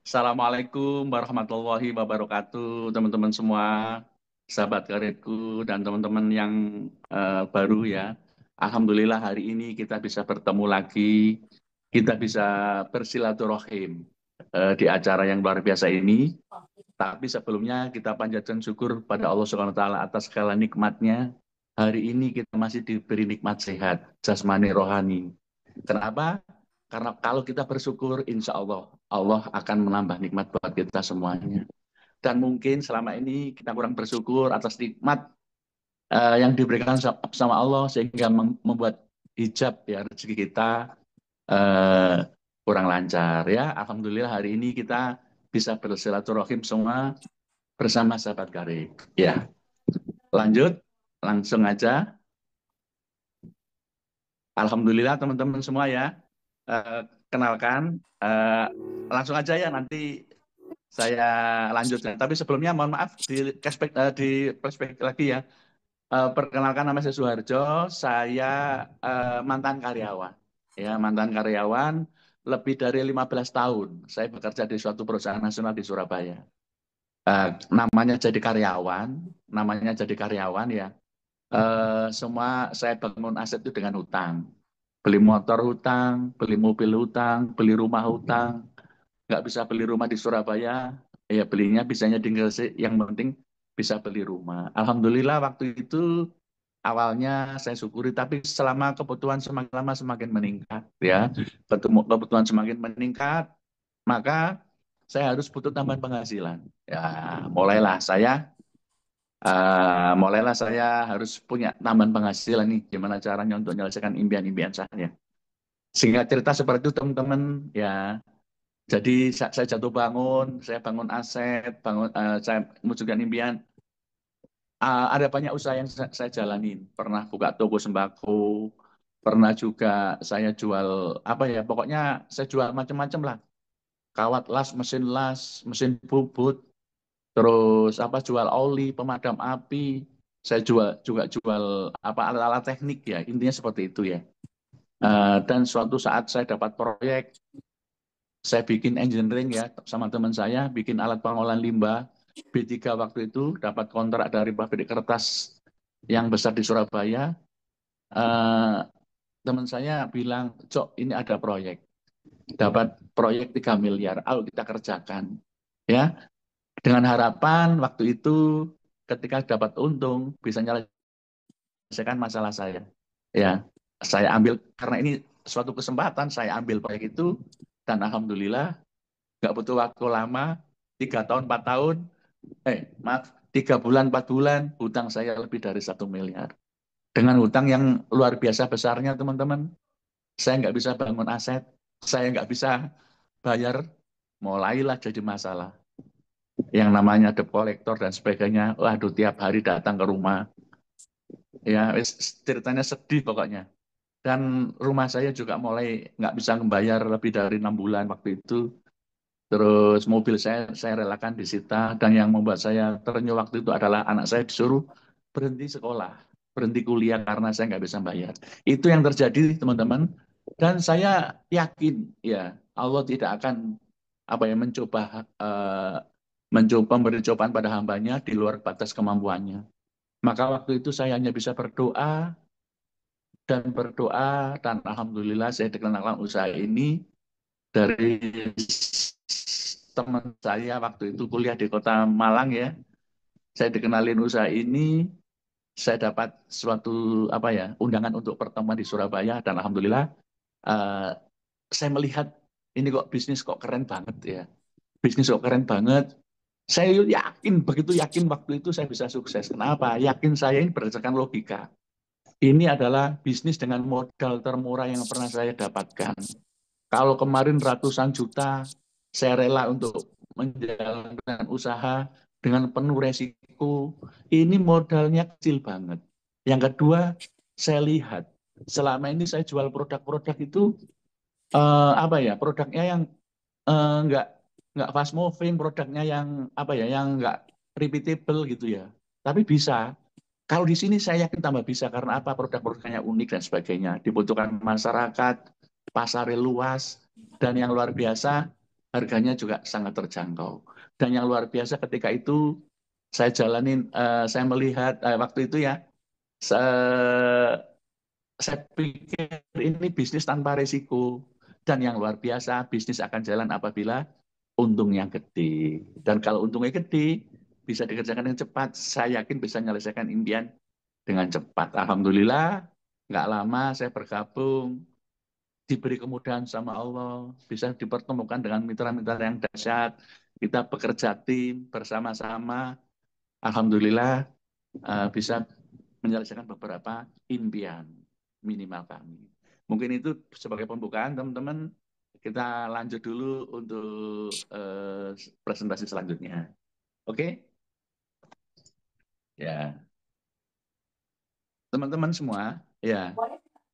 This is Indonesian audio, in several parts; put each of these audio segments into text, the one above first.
Assalamualaikum warahmatullahi wabarakatuh, teman-teman semua, sahabat karirku, dan teman-teman yang baru ya. Alhamdulillah hari ini kita bisa bertemu lagi, kita bisa bersilaturahim di acara yang luar biasa ini. Tapi sebelumnya kita panjatkan syukur pada Allah Subhanahu Wa Taala atas segala nikmatnya. Hari ini kita masih diberi nikmat sehat, jasmani rohani. Kenapa? Karena kalau kita bersyukur, insya Allah, Allah akan menambah nikmat buat kita semuanya. Dan mungkin selama ini kita kurang bersyukur atas nikmat yang diberikan sama Allah, sehingga membuat hijab ya rezeki kita kurang lancar. Ya, Alhamdulillah hari ini kita bisa bersilaturahim semua bersama sahabat karib. Ya, lanjut, langsung aja. Alhamdulillah teman-teman semua ya. Kenalkan, langsung aja ya nanti saya lanjutkan. Tapi sebelumnya mohon maaf di flashback lagi ya. Perkenalkan nama saya Suharjo, saya mantan karyawan. Ya, mantan karyawan lebih dari 15 tahun. Saya bekerja di suatu perusahaan nasional di Surabaya. Namanya jadi karyawan ya. Semua saya bangun aset itu dengan hutang. Beli motor hutang, beli mobil hutang, beli rumah hutang. Nggak bisa beli rumah di Surabaya, ya belinya bisanya di Gresik, yang penting bisa beli rumah. Alhamdulillah waktu itu awalnya saya syukuri, tapi selama kebutuhan semakin lama semakin meningkat, ya. Kebutuhan semakin meningkat, maka saya harus butuh tambahan penghasilan. Ya, mulailah saya harus punya tambahan penghasilan nih, gimana caranya untuk menyelesaikan impian-impian saya. Sehingga cerita seperti itu teman-teman, ya. Jadi saya jatuh bangun, saya bangun aset, saya mewujudkan impian. Ada banyak usaha yang saya jalanin. Pernah buka toko sembako, pernah juga saya jual apa ya, pokoknya saya jual macam-macam lah. Kawat las, mesin bubut, terus apa jual oli, pemadam api. Saya juga jual apa alat-alat teknik ya, intinya seperti itu ya. Dan suatu saat saya dapat proyek, saya bikin engineering ya sama teman saya, bikin alat pengolahan limbah. B3 waktu itu dapat kontrak dari pabrik kertas yang besar di Surabaya. Teman saya bilang, Cok, ini ada proyek. Dapat proyek 3 miliar, ayo kita kerjakan. Ya, dengan harapan waktu itu ketika dapat untung bisa menyelesaikan masalah saya. Ya, saya ambil karena ini suatu kesempatan, saya ambil proyek itu dan alhamdulillah nggak butuh waktu lama, 3 tahun, 4 tahun, maaf, 3 bulan, 4 bulan, hutang saya lebih dari 1 miliar. Dengan hutang yang luar biasa besarnya, teman-teman, saya nggak bisa bangun aset, saya nggak bisa bayar, mulailah jadi masalah. Yang namanya debt collector dan sebagainya, waduh tiap hari datang ke rumah. Ya, ceritanya sedih pokoknya. Dan rumah saya juga mulai nggak bisa membayar lebih dari 6 bulan waktu itu. Terus mobil saya relakan disita, dan yang membuat saya terenyuh waktu itu adalah anak saya disuruh berhenti sekolah, berhenti kuliah karena saya nggak bisa bayar. Itu yang terjadi teman-teman, dan saya yakin ya Allah tidak akan apa ya mencoba memberi cobaan pada hambanya di luar batas kemampuannya. Maka waktu itu saya hanya bisa berdoa dan alhamdulillah saya dikenalkan usaha ini dari teman saya waktu itu kuliah di kota Malang ya. Saya dikenalin usaha ini, saya dapat suatu apa ya undangan untuk pertemuan di Surabaya dan alhamdulillah saya melihat ini kok bisnis kok keren banget ya. Bisnis kok keren banget. Saya yakin, begitu yakin waktu itu saya bisa sukses. Kenapa? Yakin saya ini berdasarkan logika. Ini adalah bisnis dengan modal termurah yang pernah saya dapatkan. Kalau kemarin ratusan juta, saya rela untuk menjalankan usaha dengan penuh resiko, ini modalnya kecil banget. Yang kedua, saya lihat selama ini saya jual produk-produk itu apa ya, produknya yang nggak fast moving, produknya yang apa ya, yang nggak repeatable gitu ya. Tapi bisa. Kalau di sini saya yakin tambah bisa karena apa? Produk-produknya unik dan sebagainya. Dibutuhkan masyarakat, pasarnya luas, dan yang luar biasa harganya juga sangat terjangkau. Dan yang luar biasa ketika itu saya jalanin, saya melihat waktu itu ya, saya pikir ini bisnis tanpa risiko. Dan yang luar biasa, bisnis akan jalan apabila untungnya gede. Dan kalau untungnya gede, bisa dikerjakan dengan cepat. Saya yakin bisa menyelesaikan impian dengan cepat. Alhamdulillah, nggak lama saya bergabung, diberi kemudahan sama Allah, bisa dipertemukan dengan mitra-mitra yang dahsyat. Kita bekerja tim bersama-sama. Alhamdulillah, bisa menyelesaikan beberapa impian minimal kami. Mungkin itu sebagai pembukaan, teman-teman. Kita lanjut dulu untuk presentasi selanjutnya. Oke? Ya, teman-teman semua, ya.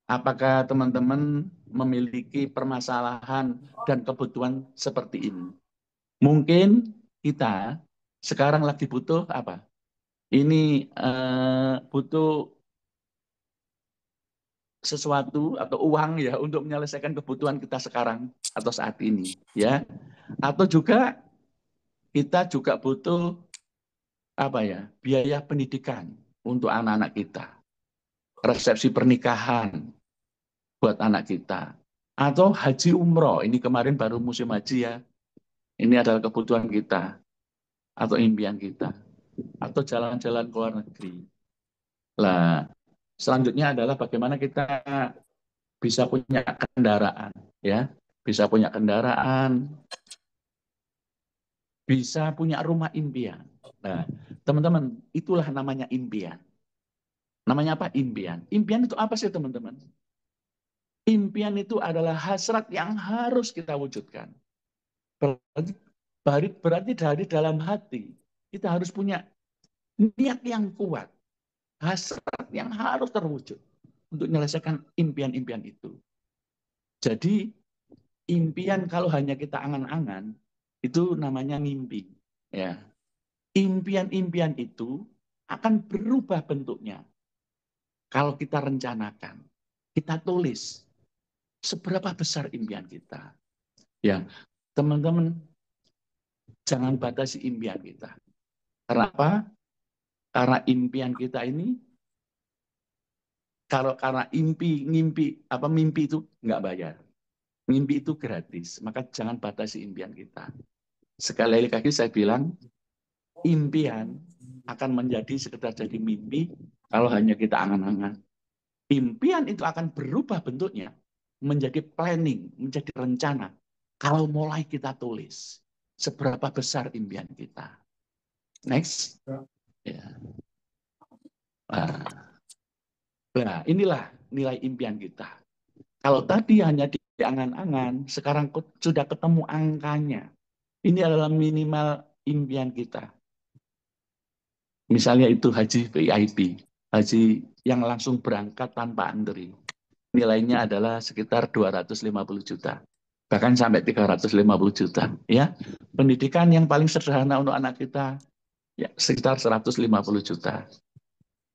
Apakah teman-teman memiliki permasalahan dan kebutuhan seperti ini? Mungkin kita sekarang lagi butuh apa? Ini butuh sesuatu atau uang ya untuk menyelesaikan kebutuhan kita sekarang atau saat ini ya. Atau juga kita juga butuh apa ya? Biaya pendidikan untuk anak-anak kita, resepsi pernikahan buat anak kita. Atau haji umroh, ini kemarin baru musim haji ya. Ini adalah kebutuhan kita atau impian kita. Atau jalan-jalan ke luar negeri. Lah, selanjutnya adalah bagaimana kita bisa punya kendaraan, ya, bisa punya kendaraan, bisa punya rumah impian. Nah, teman-teman, itulah namanya impian. Namanya apa? Impian. Impian itu apa sih, teman-teman? Impian itu adalah hasrat yang harus kita wujudkan. Berarti, berarti dari dalam hati kita harus punya niat yang kuat, hasrat yang harus terwujud untuk menyelesaikan impian-impian itu. Jadi impian kalau hanya kita angan-angan itu namanya mimpi. Ya, impian-impian itu akan berubah bentuknya kalau kita rencanakan, kita tulis seberapa besar impian kita. Ya, teman-teman jangan batasi impian kita. Karena apa? Karena impian kita ini kalau karena ngimpi apa mimpi itu nggak bayar. Mimpi itu gratis, maka jangan batasi impian kita. Sekali lagi saya bilang, impian akan menjadi sekedar jadi mimpi kalau hanya kita angan-angan. Impian itu akan berubah bentuknya menjadi planning, menjadi rencana. Kalau mulai kita tulis, seberapa besar impian kita. Next. Ya. Nah, inilah nilai impian kita. Kalau tadi hanya di angan-angan, sekarang sudah ketemu angkanya. Ini adalah minimal impian kita. Misalnya itu haji VIP, haji yang langsung berangkat tanpa antri. Nilainya adalah sekitar 250 juta. Bahkan sampai 350 juta. Ya, pendidikan yang paling sederhana untuk anak kita ya sekitar 150 juta.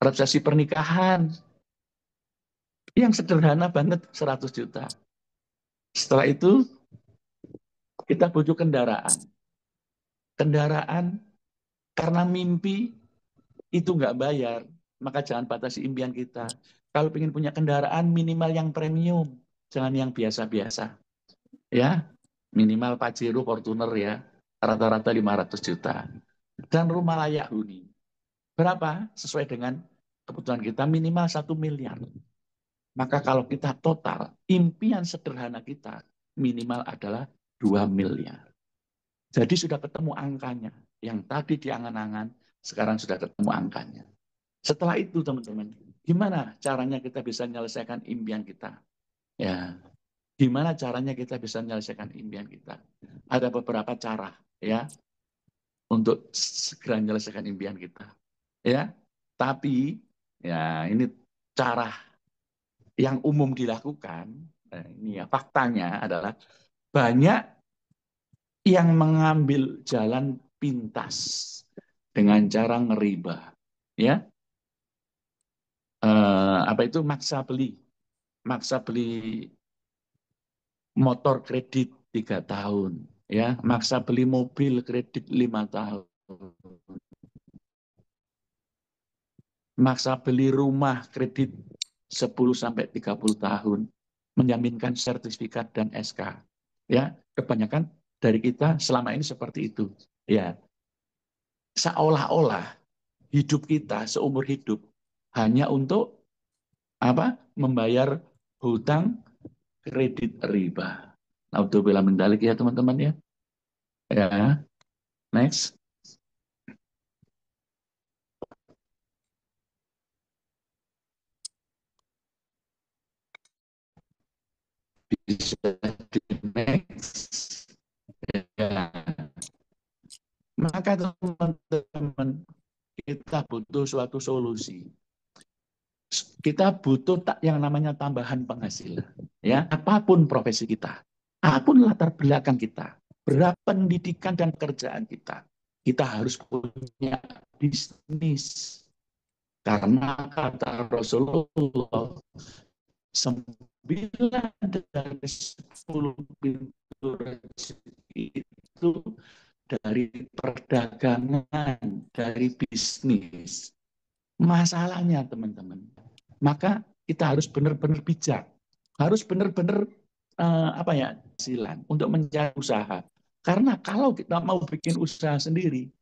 Resepsi pernikahan yang sederhana banget 100 juta. Setelah itu kita butuh kendaraan. Kendaraan karena mimpi itu nggak bayar, maka jangan batasi impian kita. Kalau ingin punya kendaraan minimal yang premium, jangan yang biasa-biasa. Ya, minimal Pajero, Fortuner ya, rata-rata 500 juta. Dan rumah layak huni. Berapa? Sesuai dengan kebutuhan kita minimal 1 miliar. Maka kalau kita total, impian sederhana kita minimal adalah 2 miliar. Jadi sudah ketemu angkanya. Yang tadi diangan-angan, sekarang sudah ketemu angkanya. Setelah itu teman-teman, gimana caranya kita bisa menyelesaikan impian kita? Ya, gimana caranya kita bisa menyelesaikan impian kita? Ada beberapa cara, ya. untuk segera menyelesaikan impian kita. Ya, tapi ya ini cara yang umum dilakukan. Ini ya faktanya adalah banyak yang mengambil jalan pintas dengan cara ngeriba. Ya, apa itu maksa beli motor kredit 3 tahun, ya, maksa beli mobil kredit 5 tahun, maksa beli rumah kredit 10 sampai 30 tahun, menjaminkan sertifikat dan SK. Ya, kebanyakan dari kita selama ini seperti itu. Ya, seolah-olah hidup kita seumur hidup hanya untuk apa? Membayar hutang kredit riba. Naudzubillah min dzalik ya teman-teman ya. Ya, next. Bisa di next. Ya. Maka teman-teman kita butuh suatu solusi. Kita butuh yang namanya tambahan penghasilan. Ya, apapun profesi kita, apapun latar belakang kita, berapa pendidikan dan kerjaan kita harus punya bisnis. Karena kata Rasulullah, 9 dari 10 pintu rezeki itu dari perdagangan, dari bisnis. Masalahnya teman-teman, maka kita harus benar-benar bijak, harus benar-benar apa ya, hasilan untuk mencari usaha. Karena kalau kita mau bikin usaha sendiri,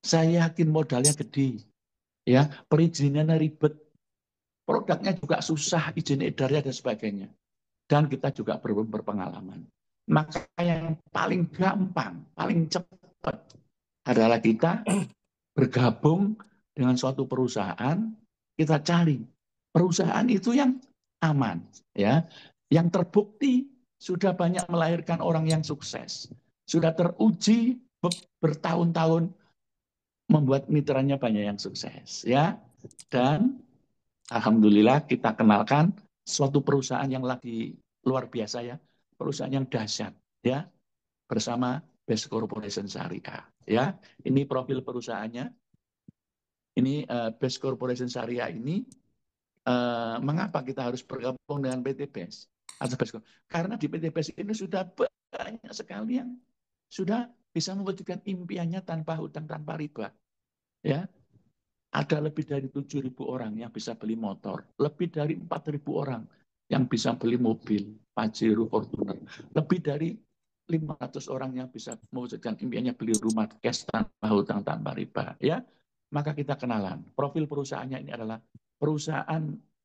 saya yakin modalnya gede, ya, perizinannya ribet, produknya juga susah, izin edarnya dan sebagainya. Dan kita juga belum berpengalaman. Maka yang paling gampang, paling cepat adalah kita bergabung dengan suatu perusahaan, kita cari perusahaan itu yang aman, ya, yang terbukti sudah banyak melahirkan orang yang sukses, sudah teruji bertahun-tahun membuat mitranya banyak yang sukses, ya. Dan alhamdulillah kita kenalkan suatu perusahaan yang lagi luar biasa, ya, perusahaan yang dahsyat, ya, bersama Best Corporation Syariah, ya. Ini profil perusahaannya. Ini Best Corporation Syariah ini mengapa kita harus bergabung dengan PT BES? Karena di PT BES ini sudah banyak sekali yang sudah bisa mewujudkan impiannya tanpa hutang, tanpa riba. Ya, ada lebih dari 7.000 orang yang bisa beli motor, lebih dari 4.000 orang yang bisa beli mobil Pajero, Fortuner, lebih dari 500 orang yang bisa mewujudkan impiannya beli rumah cash tanpa hutang, tanpa riba. Ya, maka kita kenalan. Profil perusahaannya ini adalah perusahaan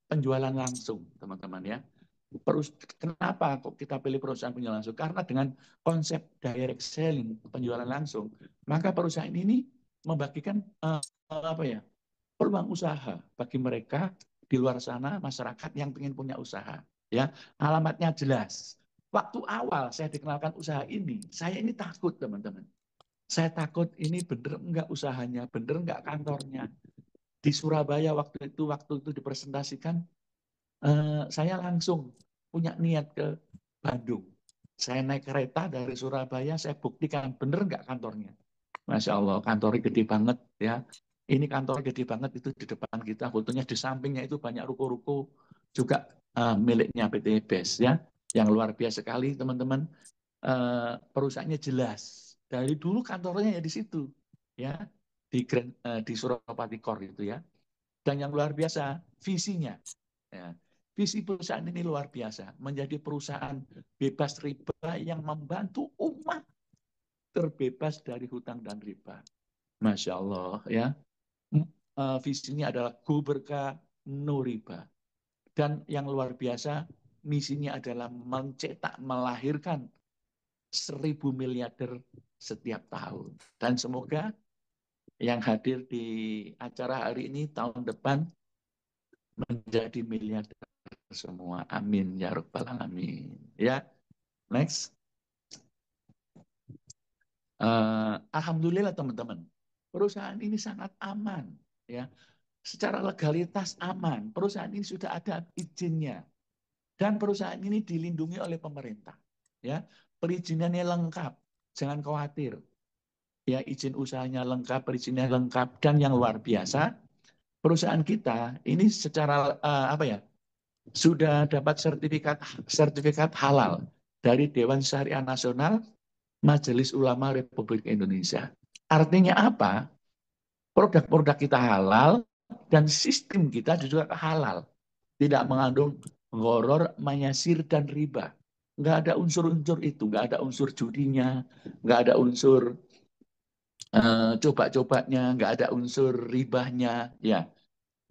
penjualan langsung, teman-teman ya. Kenapa kok kita pilih perusahaan penjualan langsung? Karena dengan konsep direct selling, penjualan langsung, maka perusahaan ini membagikan apa ya, peluang usaha bagi mereka di luar sana, masyarakat yang ingin punya usaha. Ya, alamatnya jelas. Waktu awal saya dikenalkan usaha ini, saya ini takut teman-teman. Saya takut ini bener enggak usahanya, bener enggak kantornya. Di Surabaya waktu itu dipresentasikan, saya langsung punya niat ke Bandung. Saya naik kereta dari Surabaya, saya buktikan bener nggak kantornya. Masya Allah, kantornya gede banget ya. Ini kantor gede banget, itu di depan kita, fotonya di sampingnya itu banyak ruko-ruko juga miliknya PT BES ya. Yang luar biasa sekali teman-teman. Perusahaannya jelas. Dari dulu kantornya ya di situ ya, di Suropati Core itu ya. Dan yang luar biasa visinya. Ya. Visi perusahaan ini luar biasa, menjadi perusahaan bebas riba yang membantu umat terbebas dari hutang dan riba. Masya Allah ya. Visinya adalah go berkah no riba. Dan yang luar biasa, misinya adalah mencetak, melahirkan 1.000 miliarder setiap tahun. Dan semoga yang hadir di acara hari ini tahun depan menjadi miliarder semua. Amin ya rabbal alamin. Ya, next. Alhamdulillah teman-teman, perusahaan ini sangat aman, ya. Secara legalitas aman, perusahaan ini sudah ada izinnya dan perusahaan ini dilindungi oleh pemerintah, ya. Perizinannya lengkap, jangan khawatir, ya. Izin usahanya lengkap, perizinannya lengkap, dan yang luar biasa, perusahaan kita ini secara apa ya, sudah dapat sertifikat halal dari Dewan Syariah Nasional, Majelis Ulama Republik Indonesia. Artinya apa? Produk-produk kita halal dan sistem kita juga halal. Tidak mengandung gharar, mayasir, dan riba. Nggak ada unsur-unsur itu. Nggak ada unsur judinya. Nggak ada unsur coba-cobanya. Nggak ada unsur ribahnya. Ya,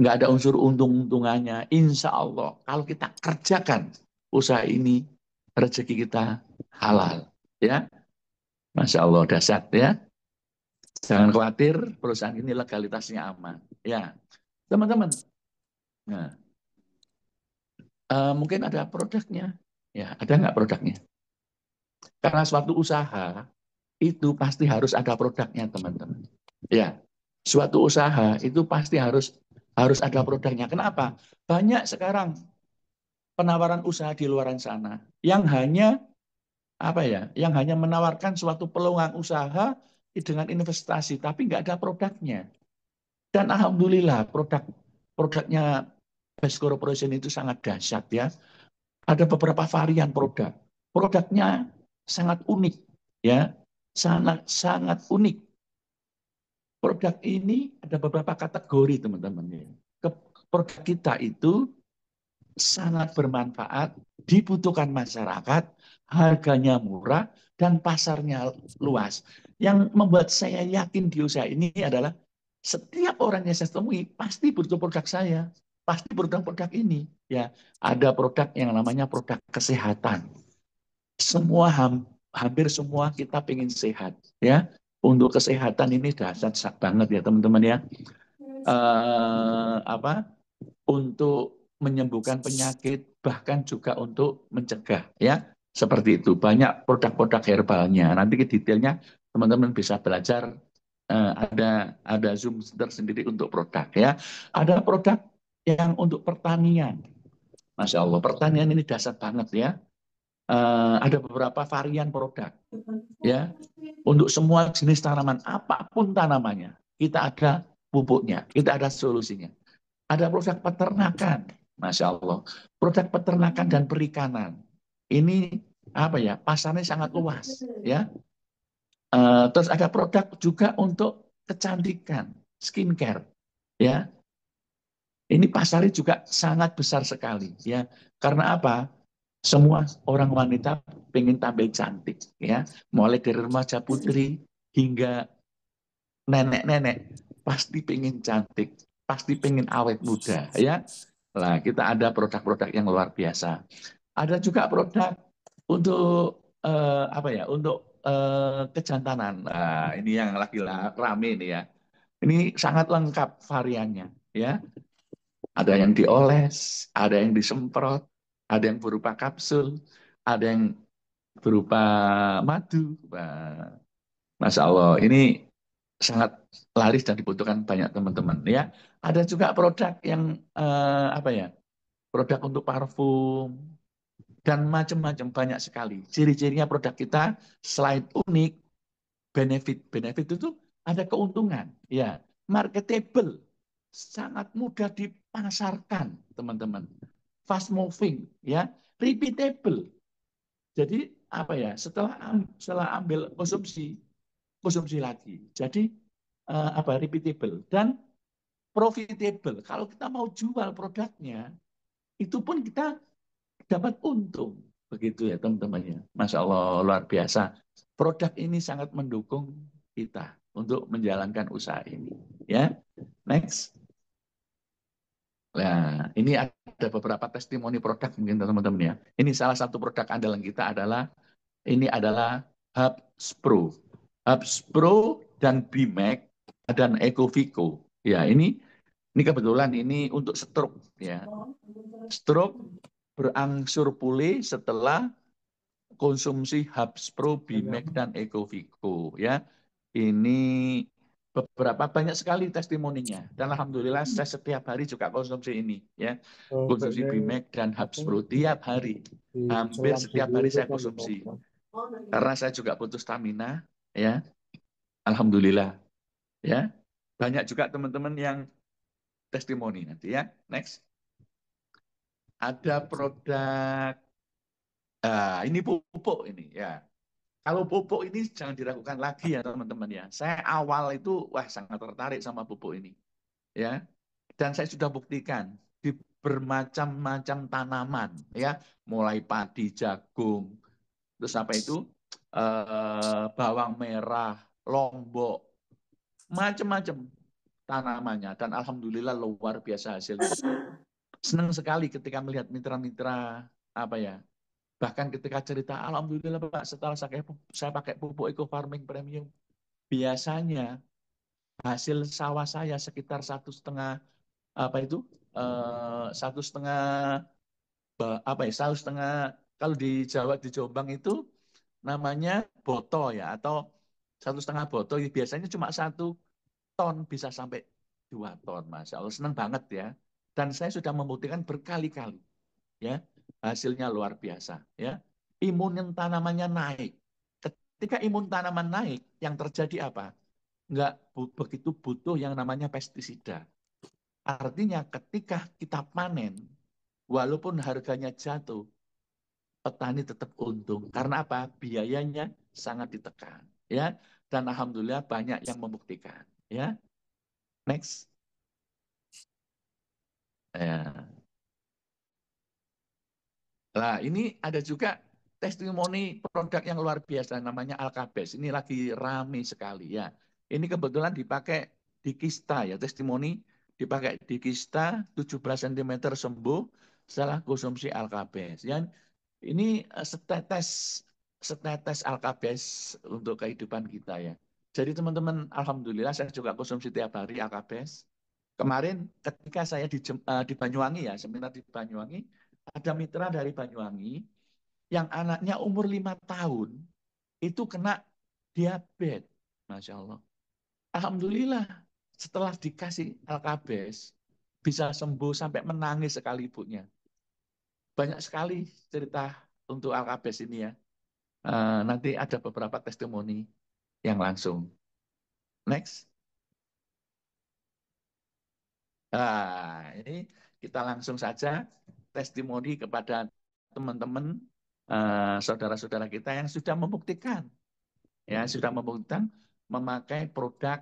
nggak ada unsur untung-untungannya. Insya Allah, kalau kita kerjakan usaha ini, rezeki kita halal. Ya, Masya Allah, dahsyat ya. Jangan khawatir, perusahaan ini legalitasnya aman. Ya, teman-teman. Nah, mungkin ada produknya. Ya, ada nggak produknya? Karena suatu usaha itu pasti harus ada produknya, teman-teman. Ya, suatu usaha itu pasti harus ada produknya. Kenapa? Banyak sekarang penawaran usaha di luar sana yang hanya apa ya? Yang hanya menawarkan suatu peluang usaha dengan investasi, tapi nggak ada produknya. Dan alhamdulillah produknya Best Corporation itu sangat dahsyat ya. Ada beberapa varian produk. Produknya sangat unik ya. Sangat sangat unik. Produk ini ada beberapa kategori teman-teman ya. Produk kita itu sangat bermanfaat, dibutuhkan masyarakat, harganya murah, dan pasarnya luas. Yang membuat saya yakin di usaha ini adalah setiap orang yang saya temui pasti butuh produk saya, pasti butuh produk ini. Ya, ada produk yang namanya produk kesehatan. Hampir semua kita ingin sehat, ya. Untuk kesehatan ini dahsyat banget ya teman-teman ya. Apa? Untuk menyembuhkan penyakit, bahkan juga untuk mencegah, ya. Seperti itu. Banyak produk-produk herbalnya. Nanti ke detailnya teman-teman bisa belajar. Ada Zoom tersendiri untuk produk, ya. Ada produk yang untuk pertanian. Masya Allah, pertanian ini dasar banget ya. Ada beberapa varian produk, ya. Untuk semua jenis tanaman, apapun tanamannya, kita ada pupuknya, kita ada solusinya. Ada produk peternakan, Masya Allah. Produk peternakan dan perikanan. Ini apa ya? Pasarnya sangat luas, ya. Terus ada produk juga untuk kecantikan, skincare, ya. Ini pasarnya juga sangat besar sekali, ya. Karena apa? Semua orang wanita pengen tampil cantik, ya. Mulai dari remaja putri hingga nenek-nenek pasti pengen cantik, pasti pengen awet muda, ya. Nah, kita ada produk-produk yang luar biasa. Ada juga produk untuk apa ya? Untuk kejantanan. Nah, ini yang lagi rame ini ya. Ini sangat lengkap variannya, ya. Ada yang dioles, ada yang disemprot, ada yang berupa kapsul, ada yang berupa madu. Nah, Masya Allah, ini sangat laris dan dibutuhkan banyak teman-teman ya. Ada juga produk yang apa ya? Produk untuk parfum dan macam-macam banyak sekali. Ciri-cirinya produk kita selain unik, benefit itu ada keuntungan, ya. Marketable, sangat mudah dipasarkan, teman-teman. Fast moving, ya. Repeatable. Jadi apa ya? Setelah ambil konsumsi lagi. Jadi apa repeatable dan profitable. Kalau kita mau jual produknya, itu pun kita dapat untung. Begitu ya teman-temannya. Masya Allah, luar biasa. Produk ini sangat mendukung kita untuk menjalankan usaha ini. Ya, next. Nah, ini ada beberapa testimoni produk mungkin teman-teman ya. Ini salah satu produk andalan kita adalah Hubs Pro. Hubs Pro dan BMAX dan Ecovico. Ya, ini kebetulan ini untuk stroke ya. Stroke berangsur pulih setelah konsumsi Hubs Pro, Bimek, dan Ecovico ya. Ini beberapa banyak sekali testimoninya dan alhamdulillah saya setiap hari juga konsumsi ini ya. Konsumsi Bimek dan Hubs Pro tiap hari. Hampir setiap hari saya konsumsi. Karena saya juga butuh stamina ya. Alhamdulillah ya. Banyak juga teman-teman yang testimoni nanti ya. Next. Ada produk ini pupuk ini ya. Kalau pupuk ini jangan diragukan lagi ya teman-teman ya. Saya awal itu wah sangat tertarik sama pupuk ini ya. Dan saya sudah buktikan di bermacam-macam tanaman ya, mulai padi, jagung, terus apa itu bawang merah, lombok, macam-macam tanamannya dan alhamdulillah luar biasa hasilnya. Senang sekali ketika melihat mitra-mitra apa ya. Bahkan ketika cerita, alhamdulillah Pak, setelah saya pakai pupuk Eco Farming Premium, biasanya hasil sawah saya sekitar 1,5 apa itu 1,5 apa ya 1,5 kalau di Jawa di Jombang itu namanya boto ya atau 1,5 boto biasanya cuma 1 ton bisa sampai 2 ton, Masya Allah senang banget ya. Dan saya sudah membuktikan berkali-kali ya hasilnya luar biasa ya. Imun tanamannya naik. Ketika imun tanaman naik, yang terjadi apa? Nggak begitu butuh yang namanya pestisida. Artinya ketika kita panen, walaupun harganya jatuh, petani tetap untung. Karena apa? Biayanya sangat ditekan. Ya, dan alhamdulillah banyak yang membuktikan. Ya, next. Ya. Nah, ini ada juga testimoni produk yang luar biasa namanya Alkabes. Ini lagi rame sekali ya. Ini kebetulan dipakai di kista ya, testimoni dipakai di kista 17 cm sembuh setelah konsumsi Alkabes. Ya, ini setetes Alkabes untuk kehidupan kita ya. Jadi teman-teman, alhamdulillah saya juga konsumsi tiap hari Alkabes. Kemarin ketika saya di Banyuwangi ya, seminar di Banyuwangi, ada mitra dari Banyuwangi yang anaknya umur 5 tahun itu kena diabetes. Masya Allah. Alhamdulillah setelah dikasih Alkabes bisa sembuh sampai menangis sekali ibunya. Banyak sekali cerita untuk Alkabes ini ya. Nanti ada beberapa testimoni yang langsung. Next. Ini kita langsung saja testimoni kepada teman-teman saudara-saudara kita yang sudah membuktikan memakai produk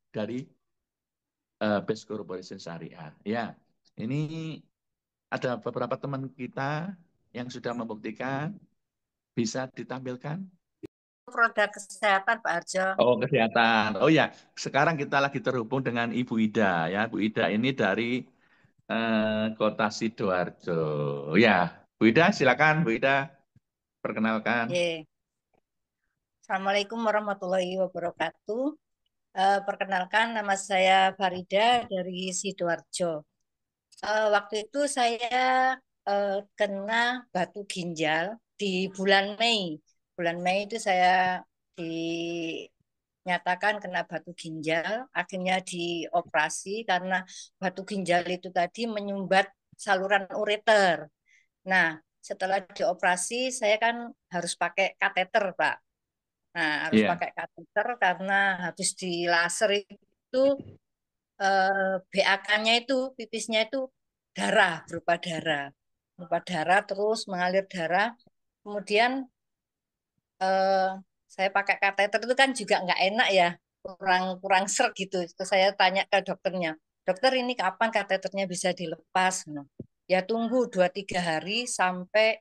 dari Best Corporation Syariah. Ya, ini ada beberapa teman kita yang sudah membuktikan, bisa ditampilkan. Produk kesehatan Pak Arjo. Oh, kesehatan. Oh ya, sekarang kita lagi terhubung dengan Ibu Ida ya. Bu Ida ini dari Kota Sidoarjo. Ya, Bu Ida silakan Bu Ida perkenalkan. Yeah. Assalamualaikum warahmatullahi wabarakatuh. Perkenalkan nama saya Farida dari Sidoarjo. Waktu itu saya kena batu ginjal di bulan Mei. Bulan Mei itu saya dinyatakan kena batu ginjal, akhirnya dioperasi karena batu ginjal itu tadi menyumbat saluran ureter. Nah, setelah dioperasi saya kan harus pakai kateter, Pak. Nah, harus Iya. pakai kateter karena habis di laser itu BAK-nya itu, pipisnya itu berupa darah terus mengalir darah. Kemudian saya pakai kateter itu kan juga nggak enak ya, kurang kurang ser gitu. Terus saya tanya ke dokternya, dokter ini kapan kateternya bisa dilepas? Nah, ya tunggu 2-3 hari sampai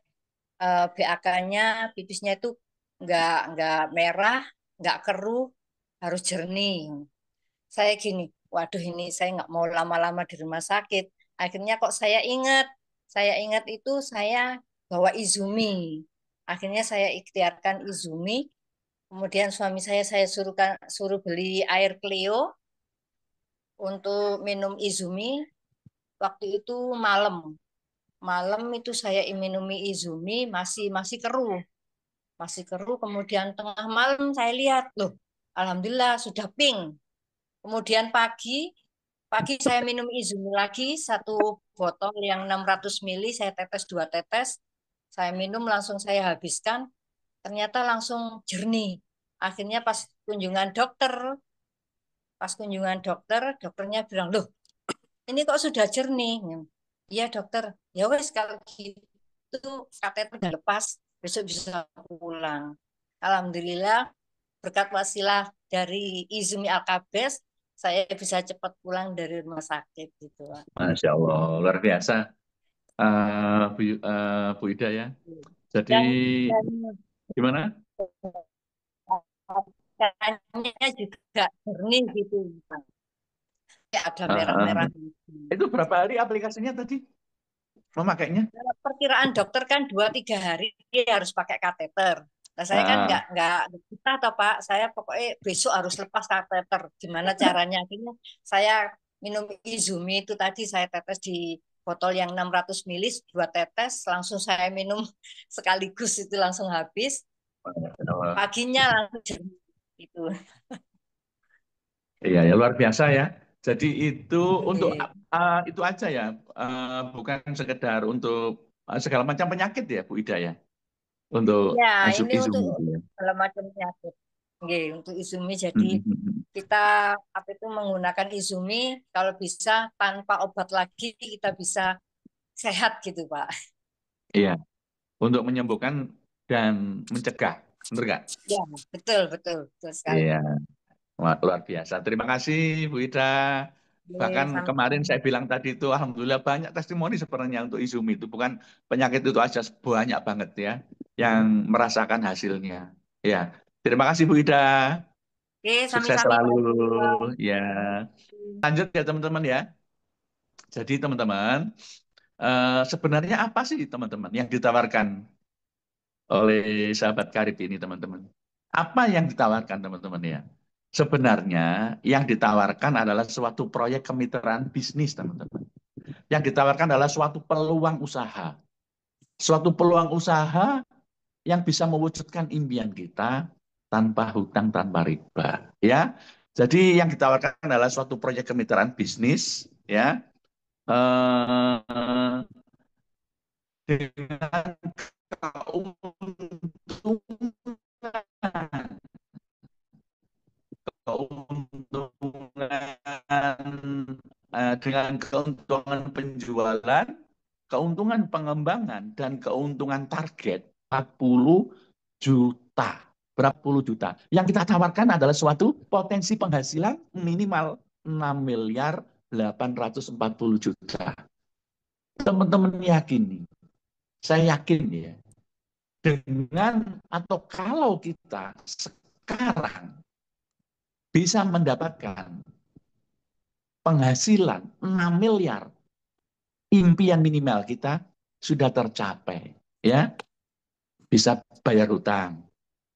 BAK-nya, pipisnya itu nggak merah, nggak keruh, harus jernih. Saya gini, waduh ini saya nggak mau lama-lama di rumah sakit. Akhirnya kok saya ingat itu saya bawa Izumi. Akhirnya saya ikhtiarkan Izumi. Kemudian suami saya suruh beli air Clio untuk minum Izumi. Waktu itu malam malam itu saya minumi Izumi masih keruh. Kemudian tengah malam saya lihat, loh, alhamdulillah sudah pink. Kemudian pagi saya minum Izumi lagi satu botol yang 600 mili, saya tetes 2 tetes, saya minum langsung saya habiskan, ternyata langsung jernih. Akhirnya pas kunjungan dokter, dokternya bilang, loh, ini kok sudah jernih? Iya dokter, ya wes kalau gitu kateter udah lepas, besok bisa pulang. Alhamdulillah berkat wasilah dari Izumi Alkabes, saya bisa cepat pulang dari rumah sakit gitu, Pak. Masya Allah, luar biasa, Bu Ida ya. Jadi Dan gimana? katanya juga jernih gitu, Pak. Ya, ada Eh, merah-merah. eh, itu berapa hari aplikasinya tadi memakainya? Perkiraan dokter kan 2-3 hari dia harus pakai kateter. Nah, saya kan Ah, nggak kita atau Pak, saya pokoknya besok harus lepas kateter. Gimana caranya? Akhirnya saya minum Izumi itu tadi saya tetes di botol yang 600 ml, 2 tetes, langsung saya minum sekaligus itu langsung habis. Paginya langsung jernih itu. iya ya luar biasa ya. Jadi itu untuk Oke. itu aja ya, bukan sekedar untuk segala macam penyakit ya Bu Ida ya, untuk Ya, masuk ini untuk Izumi itu ya. segala macam penyakit. Oke, untuk Izumi jadi Mhm. kita apa itu menggunakan Izumi kalau bisa tanpa obat lagi kita bisa sehat gitu Pak. Iya, untuk menyembuhkan dan mencegah, benar nggak? Ya, betul betul betul sekali. Iya, wah, luar biasa. Terima kasih Bu Ida. Bahkan Oke, kemarin sama-sama. saya bilang tadi itu, alhamdulillah banyak testimoni sebenarnya untuk Izumi itu. Bukan penyakit itu aja, banyak banget ya yang merasakan hasilnya. Ya, terima kasih Bu Ida. Oke, Sukses sami-sami selalu. Pak Ridwan. Ya, lanjut ya teman-teman ya. Jadi teman-teman, sebenarnya apa sih teman-teman yang ditawarkan oleh sahabat karib ini teman-teman? Apa yang ditawarkan teman-teman ya? Sebenarnya yang ditawarkan adalah suatu proyek kemitraan bisnis teman-teman. Yang ditawarkan adalah suatu peluang usaha. Suatu peluang usaha yang bisa mewujudkan impian kita tanpa hutang, tanpa riba. Ya, jadi yang ditawarkan adalah suatu proyek kemitraan bisnis, ya, eh, dengan keuntungan, keuntungan dengan keuntungan penjualan, keuntungan pengembangan, dan keuntungan target 40 juta. Berapa puluh juta? Yang kita tawarkan adalah suatu potensi penghasilan minimal 6 miliar 840 juta. Teman-teman yakin nih, saya yakin ya, dengan atau kalau kita sekarang bisa mendapatkan penghasilan 6 miliar, impian minimal kita sudah tercapai. Ya, bisa bayar hutang,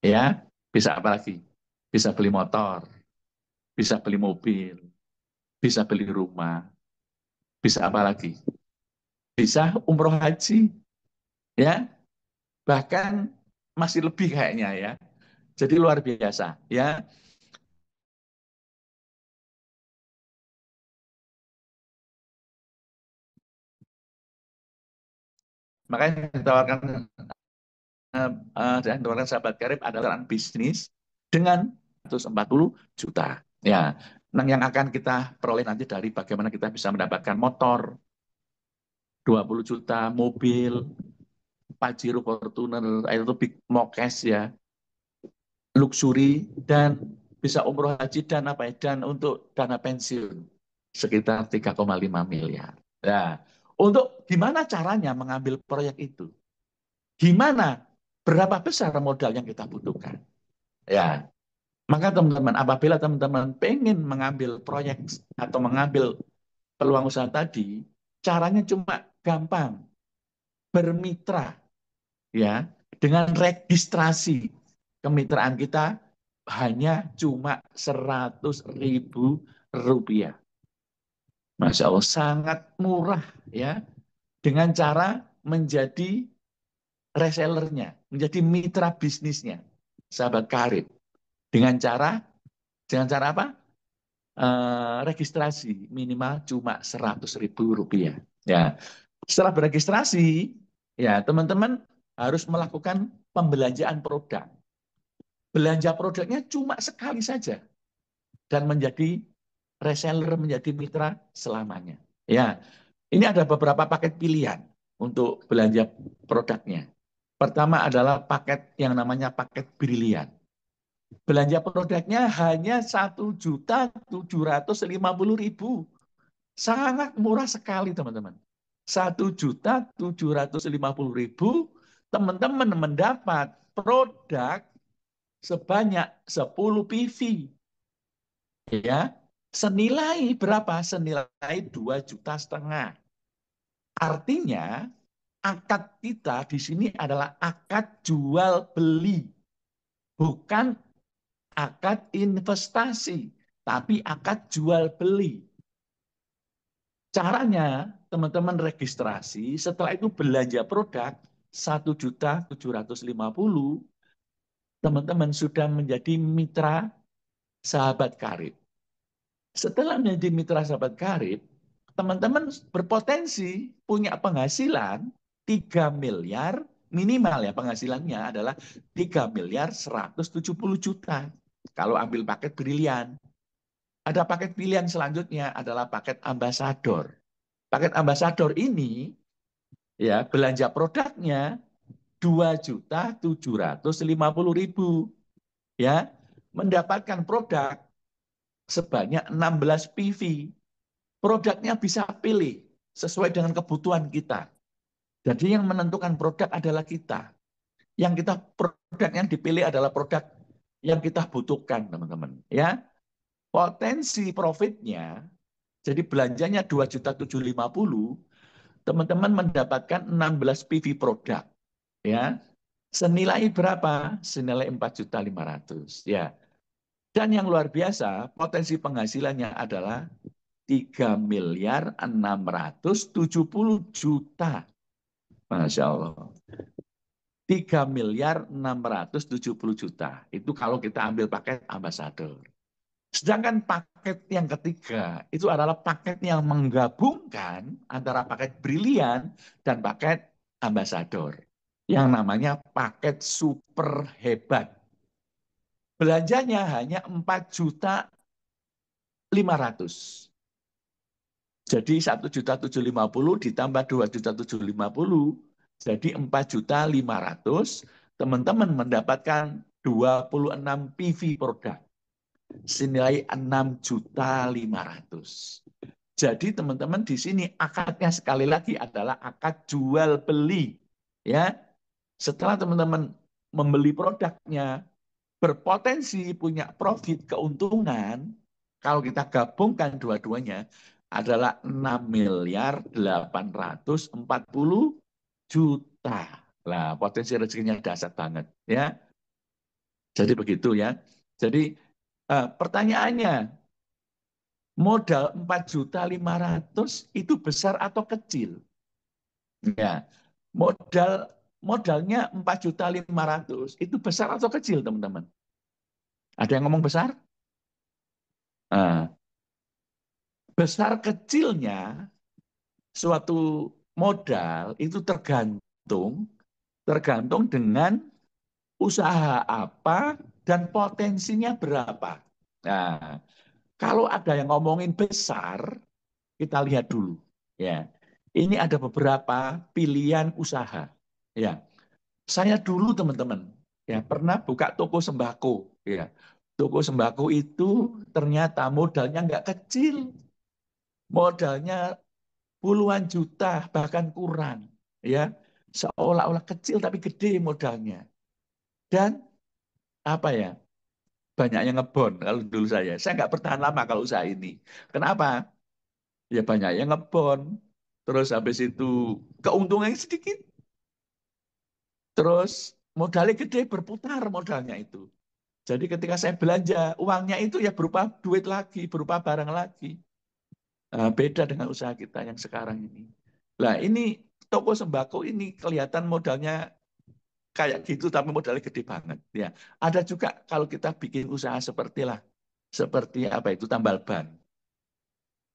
ya, bisa apa lagi? Bisa beli motor, bisa beli mobil, bisa beli rumah, bisa apa lagi? Bisa umroh haji, ya, bahkan masih lebih kayaknya ya. Jadi luar biasa, ya. Makanya ditawarkan dan ditawarkan sahabat karib adalah bisnis dengan 140 juta. Ya, yang akan kita peroleh nanti dari bagaimana kita bisa mendapatkan motor 20 juta, mobil, Pajero Fortuner, itu big mokes ya, luxury, dan bisa umroh haji dan apa ya, dan untuk dana pensiun sekitar 3,5 miliar. Nah, untuk gimana caranya mengambil proyek itu? Gimana? Berapa besar modal yang kita butuhkan? Ya, maka teman-teman, apabila teman-teman pengen mengambil proyek atau mengambil peluang usaha tadi, caranya cuma gampang, bermitra ya, dengan registrasi kemitraan kita hanya cuma 100.000 rupiah. Masya Allah, sangat murah ya. dengan cara menjadi resellernya, menjadi mitra bisnisnya, sahabat karib. Dengan cara apa? Registrasi minimal cuma Rp100.000. Ya, setelah beregistrasi, ya teman-teman harus melakukan pembelanjaan produk. Belanja produknya cuma sekali saja dan menjadi reseller, menjadi mitra selamanya. Ya, ini ada beberapa paket pilihan untuk belanja produknya. Pertama adalah paket yang namanya paket brilian. Belanja produknya hanya 1.750.000. Sangat murah sekali, teman-teman. 1.750.000, teman-teman mendapat produk sebanyak 10 PV. Ya, senilai berapa? Senilai 2,5 juta. Artinya, akad kita di sini adalah akad jual beli, bukan akad investasi, tapi akad jual beli. Caranya, teman-teman registrasi, setelah itu belanja produk 1.750.000, teman-teman sudah menjadi mitra sahabat karib. Setelah menjadi mitra sahabat karib, teman-teman berpotensi punya penghasilan 3 miliar, minimal ya penghasilannya adalah 3.170.000.000 kalau ambil paket brilian. Ada paket pilihan selanjutnya adalah paket ambasador. Paket ambasador ini ya belanja produknya 2.750.000, ya, mendapatkan produk sebanyak 16 PV. Produknya bisa pilih sesuai dengan kebutuhan kita. Jadi yang menentukan produk adalah kita. Produk yang dipilih adalah produk yang kita butuhkan, teman-teman. Ya, potensi profitnya, jadi belanjanya 2.750.000, teman-teman mendapatkan 16 PV produk. Ya, senilai berapa? Senilai 4.500.000. Ya. Dan yang luar biasa, potensi penghasilannya adalah 3.670.000.000. Masya Allah. 3.670.000.000. Itu kalau kita ambil paket ambasador. Sedangkan paket yang ketiga, itu adalah paket yang menggabungkan antara paket brilian dan paket ambasador. Yang namanya paket super hebat. Belanjanya hanya 4.500.000. Jadi 1.750.000 ditambah 2.750.000, jadi 4.500.000. Teman-teman mendapatkan 26 PV produk senilai 6.500.000. Jadi teman-teman di sini akadnya sekali lagi adalah akad jual beli. Ya, setelah teman-teman membeli produknya, berpotensi punya profit keuntungan, kalau kita gabungkan dua-duanya, adalah 6.840.000.000. Lah, potensi rezekinya dahsyat banget. Ya, jadi begitu ya. Jadi pertanyaannya, modal 4.500.000 itu besar atau kecil? Ya, modalnya 4.500.000 itu besar atau kecil, teman-teman? Ada yang ngomong besar? Nah, besar kecilnya suatu modal itu tergantung dengan usaha apa dan potensinya berapa. Nah, kalau ada yang ngomongin besar, kita lihat dulu. Ya, ini ada beberapa pilihan usaha. Ya, saya dulu teman-teman, ya pernah buka toko sembako. Ya, toko sembako itu ternyata modalnya nggak kecil, modalnya puluhan juta bahkan kurang. Ya, seolah-olah kecil tapi gede modalnya. Dan apa ya? Banyak yang ngebon kalau dulu saya nggak bertahan lama kalau usaha ini. Kenapa? Ya banyak yang ngebon. Terus habis itu keuntungannya sedikit. Terus modalnya gede, berputar modalnya itu. Jadi ketika saya belanja, uangnya itu ya berupa duit lagi, berupa barang lagi. Beda dengan usaha kita yang sekarang ini. Nah ini toko sembako ini kelihatan modalnya kayak gitu, tapi modalnya gede banget. Ya, ada juga kalau kita bikin usaha seperti apa itu tambal ban.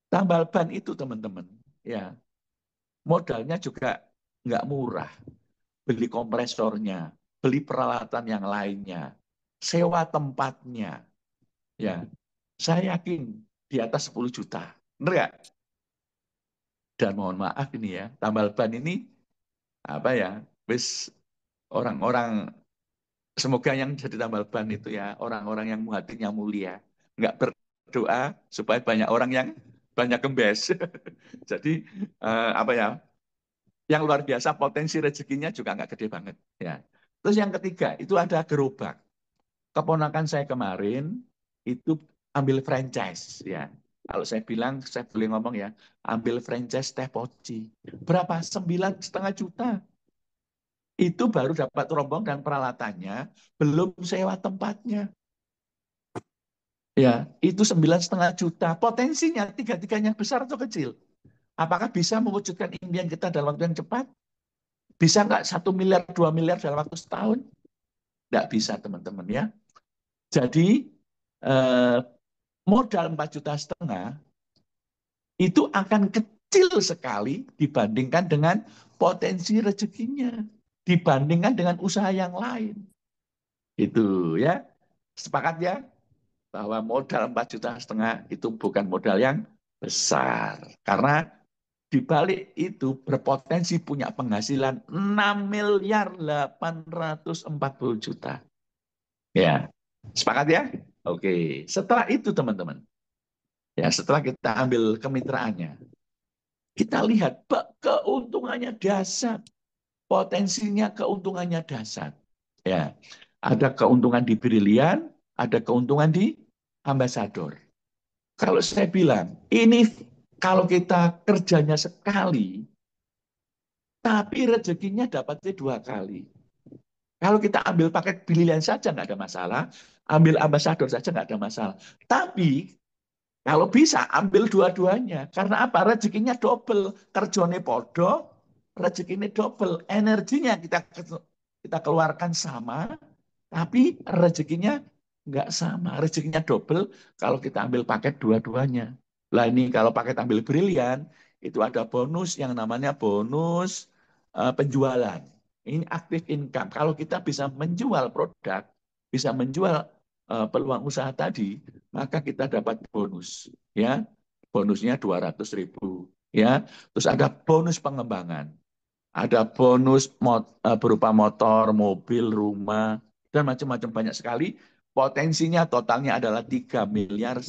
Tambal ban itu teman-teman, ya modalnya juga nggak murah. Beli kompresornya, beli peralatan yang lainnya, sewa tempatnya, ya saya yakin di atas 10 juta. Benar nggak? Dan mohon maaf ini ya, tambal ban ini apa ya, wis orang-orang, semoga yang jadi tambal ban itu ya orang-orang yang hatinya mulia, nggak berdoa supaya banyak orang yang banyak kembes. Jadi apa ya, yang luar biasa potensi rezekinya juga nggak gede banget ya. Terus yang ketiga itu ada gerobak. Keponakan saya kemarin itu ambil franchise ya. Kalau saya bilang, saya boleh ngomong ya, ambil franchise teh poci. Berapa? 9,5 juta. Itu baru dapat rombong dan peralatannya, belum sewa tempatnya. Ya, itu 9,5 juta. Potensinya tiga-tiganya besar atau kecil? Apakah bisa mewujudkan impian kita dalam waktu yang cepat? Bisa nggak 1 miliar, 2 miliar dalam waktu setahun? Nggak bisa, teman-teman ya. Jadi, eh, modal 4,5 juta itu akan kecil sekali dibandingkan dengan potensi rezekinya, dibandingkan dengan usaha yang lain. Itu ya. Sepakat ya bahwa modal 4,5 juta itu bukan modal yang besar. Karena di balik itu berpotensi punya penghasilan 6,840 miliar. Ya. Sepakat ya? Oke. Setelah itu teman-teman, ya setelah kita ambil kemitraannya, kita lihat keuntungannya dahsyat, potensinya keuntungannya dahsyat. Ya, ada keuntungan di Brilian, ada keuntungan di Ambasador. Kalau saya bilang, ini kalau kita kerjanya sekali, tapi rezekinya dapatnya 2 kali. Kalau kita ambil paket Brilian saja nggak ada masalah, ambil Ambasador saja nggak ada masalah. Tapi kalau bisa ambil dua-duanya. Karena apa? Rezekinya double. Kerjone podo, rezekinya double. Energinya kita keluarkan sama, tapi rezekinya nggak sama. Rezekinya double kalau kita ambil paket dua-duanya. Lah ini kalau paket ambil Brilian, itu ada bonus yang namanya bonus penjualan. Ini active income. Kalau kita bisa menjual produk, bisa menjual peluang usaha tadi, maka kita dapat bonus. Ya, bonusnya 200.000. Ya, terus ada bonus pengembangan. Ada bonus berupa motor, mobil, rumah, dan macam-macam banyak sekali. Potensinya totalnya adalah 3,170 miliar.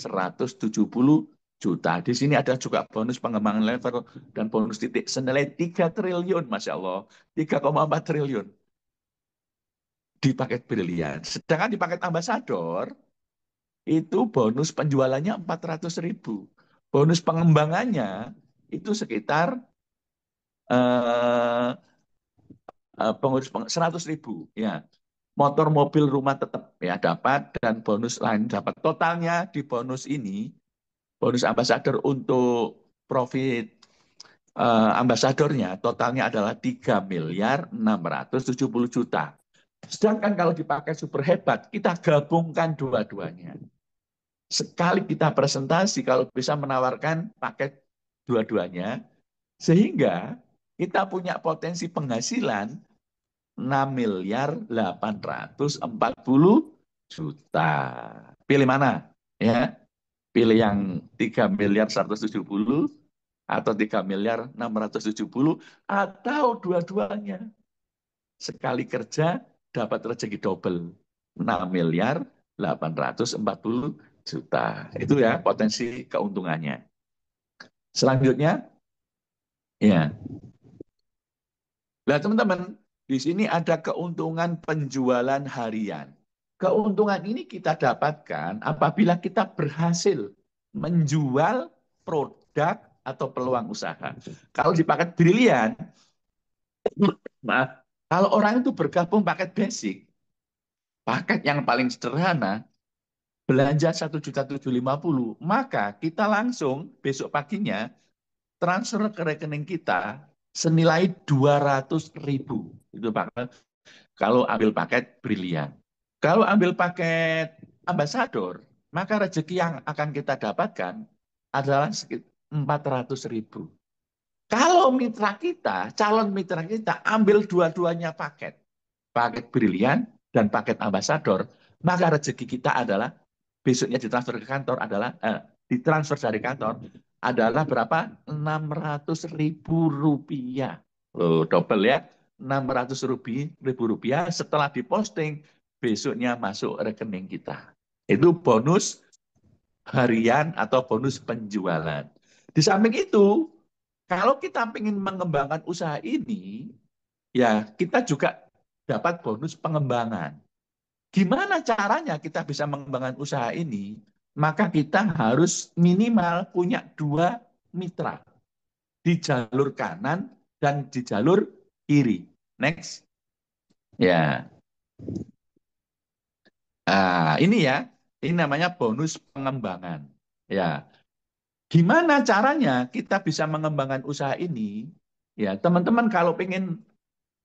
Di sini ada juga bonus pengembangan level dan bonus titik senilai 3 triliun, Masya Allah. 3,4 triliun di paket Brilian. Sedangkan di paket Ambasador, itu bonus penjualannya 400.000. Bonus pengembangannya itu sekitar eh, pengurus 100.000 ya. Motor, mobil, rumah tetap ya dapat dan bonus lain dapat. Totalnya di bonus ini, bonus ambasador untuk profit ambasadornya totalnya adalah 3,670 miliar. Sedangkan kalau dipakai super hebat, kita gabungkan dua-duanya. Sekali kita presentasi kalau bisa menawarkan paket dua-duanya, sehingga kita punya potensi penghasilan 6,840 miliar. Pilih mana? Ya, pilih yang 3,170 miliar atau 3,670 miliar atau dua-duanya. Sekali kerja dapat rezeki double. 6,840 miliar. Itu ya potensi keuntungannya. Selanjutnya, ya. Nah, teman-teman, di sini ada keuntungan penjualan harian. Keuntungan ini kita dapatkan apabila kita berhasil menjual produk atau peluang usaha. Kalau di paket Brilian, maaf, kalau orang itu bergabung paket basic, paket yang paling sederhana, belanja 1,750 maka kita langsung besok paginya transfer ke rekening kita senilai 200.000. Itu Pak, kalau ambil paket brilian. Kalau ambil paket ambasador, maka rezeki yang akan kita dapatkan adalah sekitar 400.000. Kalau mitra kita, calon mitra kita ambil dua-duanya paket, paket brilian dan paket ambasador, maka rezeki kita adalah besoknya ditransfer ke kantor adalah ditransfer dari kantor adalah berapa? 600.000 rupiah. Loh, double ya. 600.000 rupiah setelah diposting besoknya masuk rekening kita. Itu bonus harian atau bonus penjualan. Di samping itu, kalau kita ingin mengembangkan usaha ini, ya kita juga dapat bonus pengembangan. Gimana caranya kita bisa mengembangkan usaha ini? Maka kita harus minimal punya 2 mitra di jalur kanan dan di jalur kiri. Next. Ya. Ini ya, ini namanya bonus pengembangan. Ya, gimana caranya kita bisa mengembangkan usaha ini? Ya, teman-teman kalau pengen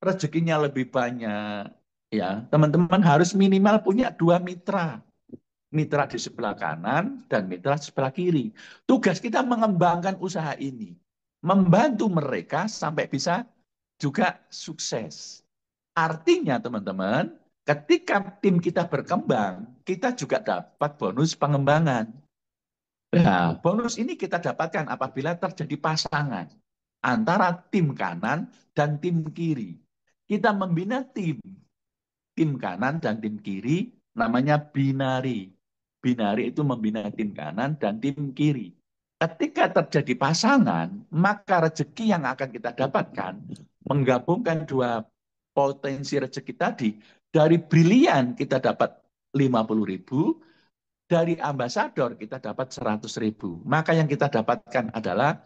rezekinya lebih banyak, ya teman-teman harus minimal punya 2 mitra. Mitra di sebelah kanan dan mitra di sebelah kiri. Tugas kita mengembangkan usaha ini. Membantu mereka sampai bisa juga sukses. Artinya teman-teman, ketika tim kita berkembang, kita juga dapat bonus pengembangan. Nah, bonus ini kita dapatkan apabila terjadi pasangan antara tim kanan dan tim kiri. Kita membina tim kanan dan tim kiri namanya binari. Binari itu membina tim kanan dan tim kiri. Ketika terjadi pasangan, maka rezeki yang akan kita dapatkan menggabungkan 2 potensi rezeki tadi. Dari brilian kita dapat 50.000, dari ambasador kita dapat 100.000. Maka yang kita dapatkan adalah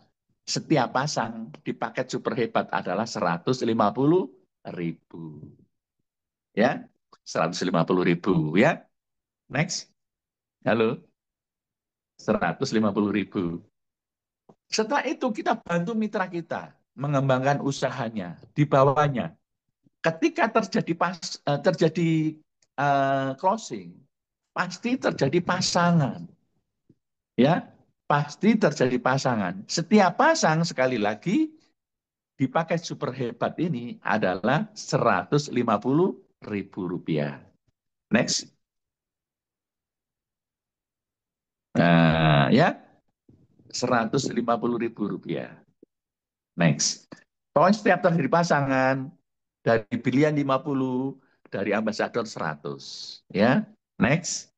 setiap pasang di paket super hebat adalah 150.000. Ya, 150.000 ya. Next. Halo. 150.000. Setelah itu kita bantu mitra kita mengembangkan usahanya di bawahnya. Ketika terjadi closing, pasti terjadi pasangan. Ya, pasti terjadi pasangan. Setiap pasang sekali lagi di paket super hebat ini adalah 150.000 rupiah. Next. Nah, ya, 150.000 rupiah. Next. Pokoknya setiap terjadi pasangan, dari pilihan 50, dari ambasador 100. Ya, next.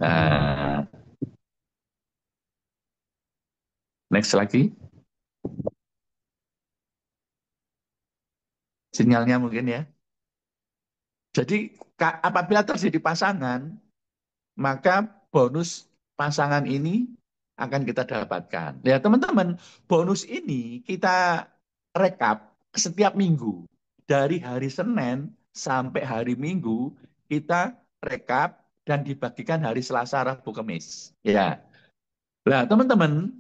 Nah, next lagi. Sinyalnya mungkin ya. Jadi apabila terjadi pasangan, maka bonus pasangan ini akan kita dapatkan. Ya teman-teman, bonus ini kita rekap setiap minggu. Dari hari Senin sampai hari Minggu, kita rekap dan dibagikan hari Selasa, Rabu, Kamis. Ya. Nah, teman-teman,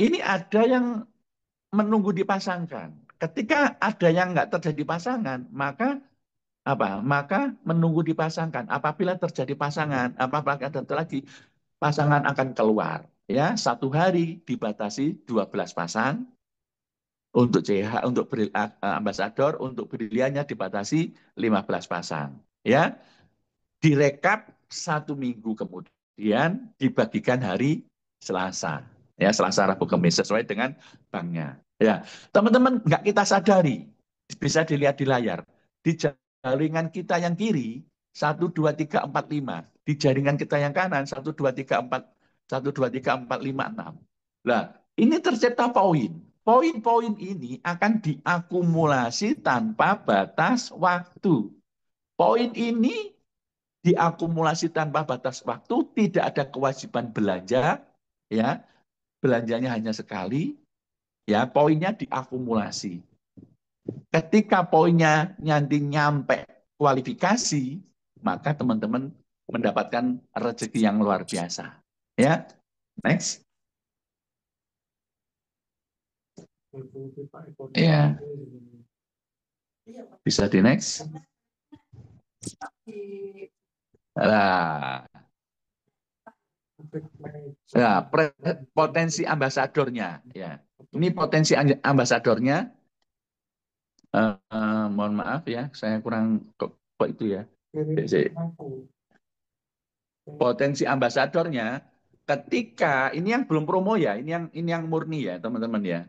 ini ada yang menunggu dipasangkan. Ketika ada yang nggak terjadi pasangan, maka apa? Maka menunggu dipasangkan. Apabila terjadi pasangan, apabila ada lagi pasangan akan keluar. Ya, 1 hari dibatasi 12 pasang untuk untuk ambasador, untuk briliannya dibatasi 15 pasang. Ya, direkap 1 minggu kemudian dibagikan hari Selasa. Ya, Selasa, Rabu, Kamis sesuai dengan banknya. Ya, teman-teman nggak kita sadari, bisa dilihat di layar. Di jaringan kita yang kiri 1, 2, 3, 4, 5. Di jaringan kita yang kanan 1, 2, 3, 4, 1, 2, 3, 4, 5, 6. Nah, ini tercipta poin. Poin-poin ini akan diakumulasi tanpa batas waktu. Poin ini diakumulasi tanpa batas waktu, tidak ada kewajiban belanja, ya, belanjanya hanya sekali, ya, poinnya diakumulasi. Ketika poinnya nanti nyampe kualifikasi, maka teman-teman mendapatkan rezeki yang luar biasa. Ya, next. Ya, bisa di next. Nah, ya, potensi ambasadornya. Ya, ini potensi ambasadornya. Mohon maaf ya, saya kurang kok itu ya. Potensi ambasadornya, ketika ini yang belum promo ya, ini yang murni ya teman-teman ya.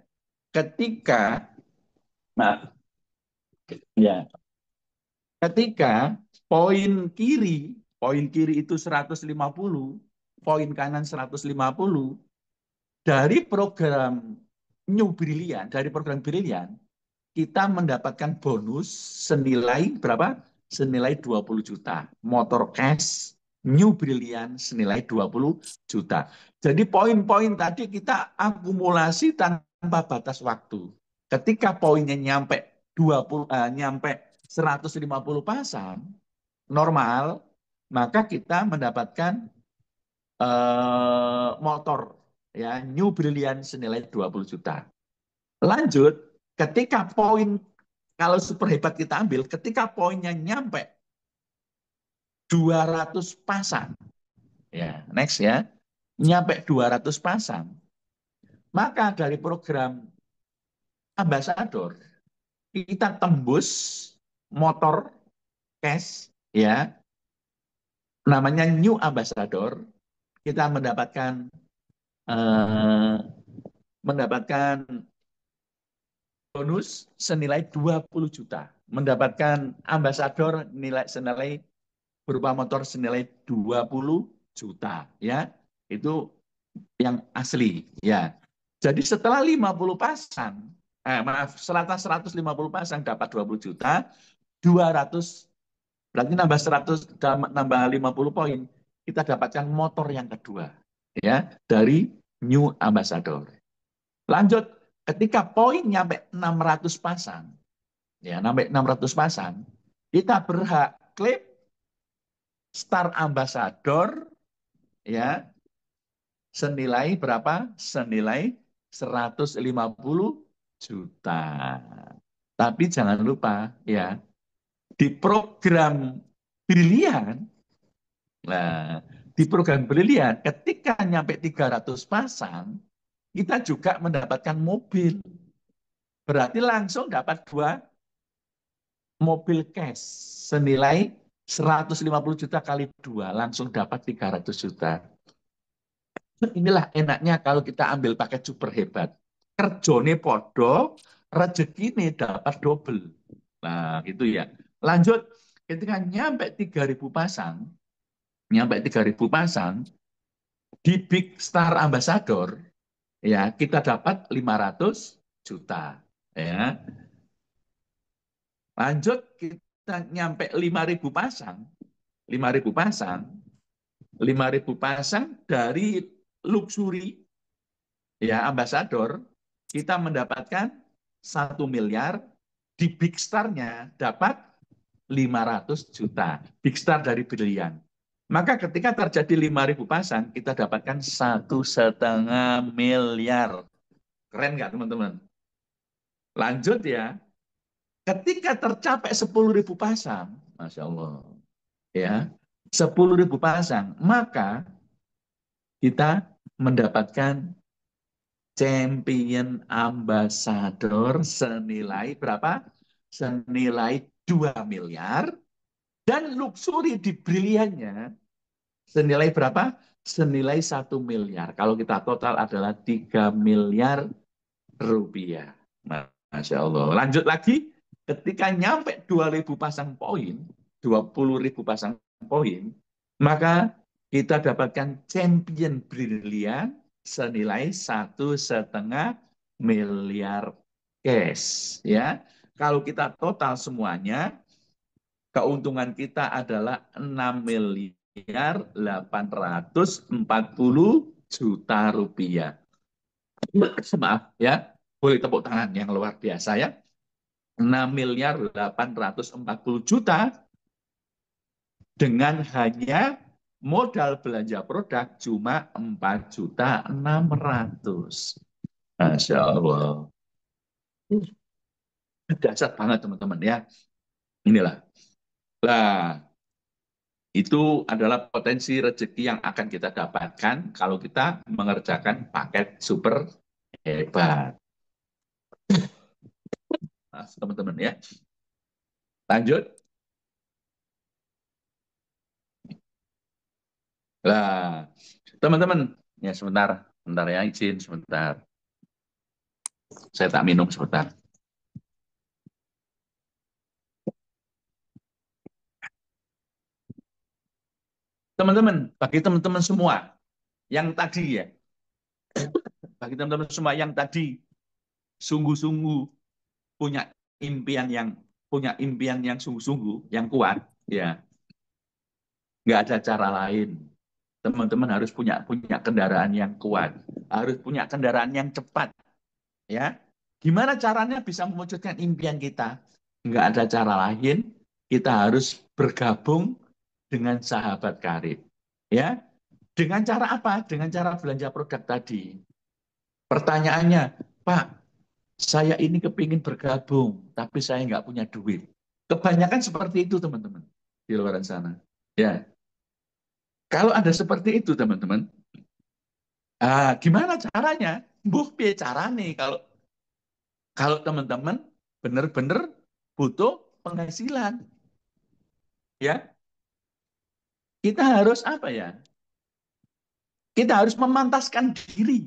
Ketika, nah ya, ketika poin kiri itu 150, poin kanan 150 dari program New Brilliant, dari program Brilliant, kita mendapatkan bonus senilai berapa? Senilai 20 juta. Motor cash New Brilliant senilai 20 juta. Jadi poin-poin tadi kita akumulasi tanpa batas waktu. Ketika poinnya nyampe 150 pasang normal, maka kita mendapatkan motor ya New Brilliant senilai 20 juta. Lanjut, ketika poin kalau super hebat kita ambil, ketika poinnya nyampe 200 pasang, ya next ya, nyampe 200 pasang, maka dari program ambasador kita tembus motor cash ya, namanya New Ambassador, kita mendapatkan bonus senilai 20 juta, mendapatkan ambasador senilai berupa motor senilai 20 juta ya. Itu yang asli ya. Jadi setelah 50 pasang, setelah 150 pasang dapat 20 juta, 200 berarti nambah 100 nambah 50 poin, kita dapatkan motor yang kedua ya dari New Ambassador. Lanjut, ketika poin nyampe 600 pasang, ya sampai 600 pasang, kita berhak klaim Star Ambassador ya senilai berapa? Senilai 150 juta. Tapi jangan lupa ya, di program Brilian, nah, di program Brilian ketika nyampe 300 pasang, kita juga mendapatkan mobil. Berarti langsung dapat 2 mobil cash senilai 150 juta kali 2, langsung dapat 300 juta. Inilah enaknya kalau kita ambil paket super hebat. Kerjone podo, rezekine dapat double. Nah, gitu ya. Lanjut, ketika nyampe 3.000 pasang, di Big Star Ambassador, ya kita dapat 500 juta. Ya. Lanjut, kita nyampe 5.000 pasang, 5.000 pasang, 5.000 pasang dari luxury ya ambasador, kita mendapatkan 1 miliar, di Big Star-nya dapat 500 juta. Big Star dari Brilian. Maka ketika terjadi 5.000 pasang, kita dapatkan 1,5 miliar. Keren nggak teman-teman? Lanjut ya, ketika tercapai 10.000 pasang, Masya Allah, ya 10.000 pasang, maka kita mendapatkan champion ambassador senilai berapa? Senilai 2 miliar. Dan luxury di Briliannya senilai berapa? Senilai 1 miliar. Kalau kita total adalah 3 miliar rupiah. Masya Allah. Lanjut lagi, ketika nyampe 2.000 pasang poin, 20.000 pasang poin, maka kita dapatkan champion Brilian senilai 1,5 miliar cash. Ya, kalau kita total semuanya, keuntungan kita adalah 6.840 rupiah. Maaf ya, boleh tepuk tangan yang luar biasa ya. 6.840 dengan hanya modal belanja produk cuma 4.600.000. Masya Allah. Dahsyat banget teman-teman ya. Inilah. Lah, itu adalah potensi rezeki yang akan kita dapatkan kalau kita mengerjakan paket super hebat. Nah, teman-teman ya. Lanjut. Lah, teman-teman, ya sebentar, sebentar ya, izin sebentar. Saya tak minum sebentar. Teman-teman, bagi teman-teman semua yang tadi ya, bagi teman-teman semua yang tadi sungguh-sungguh punya impian yang sungguh-sungguh, yang kuat, ya, nggak ada cara lain. Teman-teman harus punya kendaraan yang kuat, harus punya kendaraan yang cepat, ya. Gimana caranya bisa mewujudkan impian kita? Nggak ada cara lain, kita harus bergabung dengan sahabat karib. Ya, dengan cara apa? Dengan cara belanja produk tadi. Pertanyaannya, Pak, saya ini kepingin bergabung, tapi saya nggak punya duit. Kebanyakan seperti itu, teman-teman, di luar sana. Ya, kalau ada seperti itu, teman-teman, gimana caranya? Bukti cara nih kalau kalau teman-teman benar-benar butuh penghasilan, ya kita harus apa ya? Kita harus memantaskan diri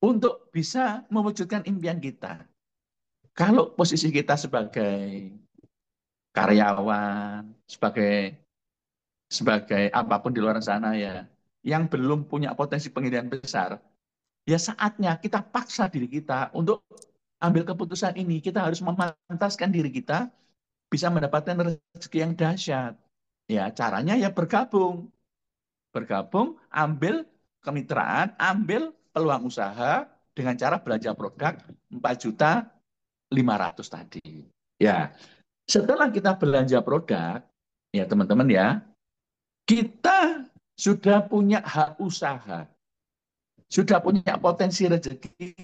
untuk bisa mewujudkan impian kita. Kalau posisi kita sebagai karyawan, sebagai sebagai apapun di luar sana ya, yang belum punya potensi penghasilan besar, ya saatnya kita paksa diri kita untuk ambil keputusan ini. Kita harus memantaskan diri kita bisa mendapatkan rezeki yang dahsyat. Ya, caranya ya bergabung. Bergabung, ambil kemitraan, ambil peluang usaha dengan cara belanja produk 4.500.000 tadi. Ya, setelah kita belanja produk, ya teman-teman ya, kita sudah punya hak usaha, sudah punya potensi rezeki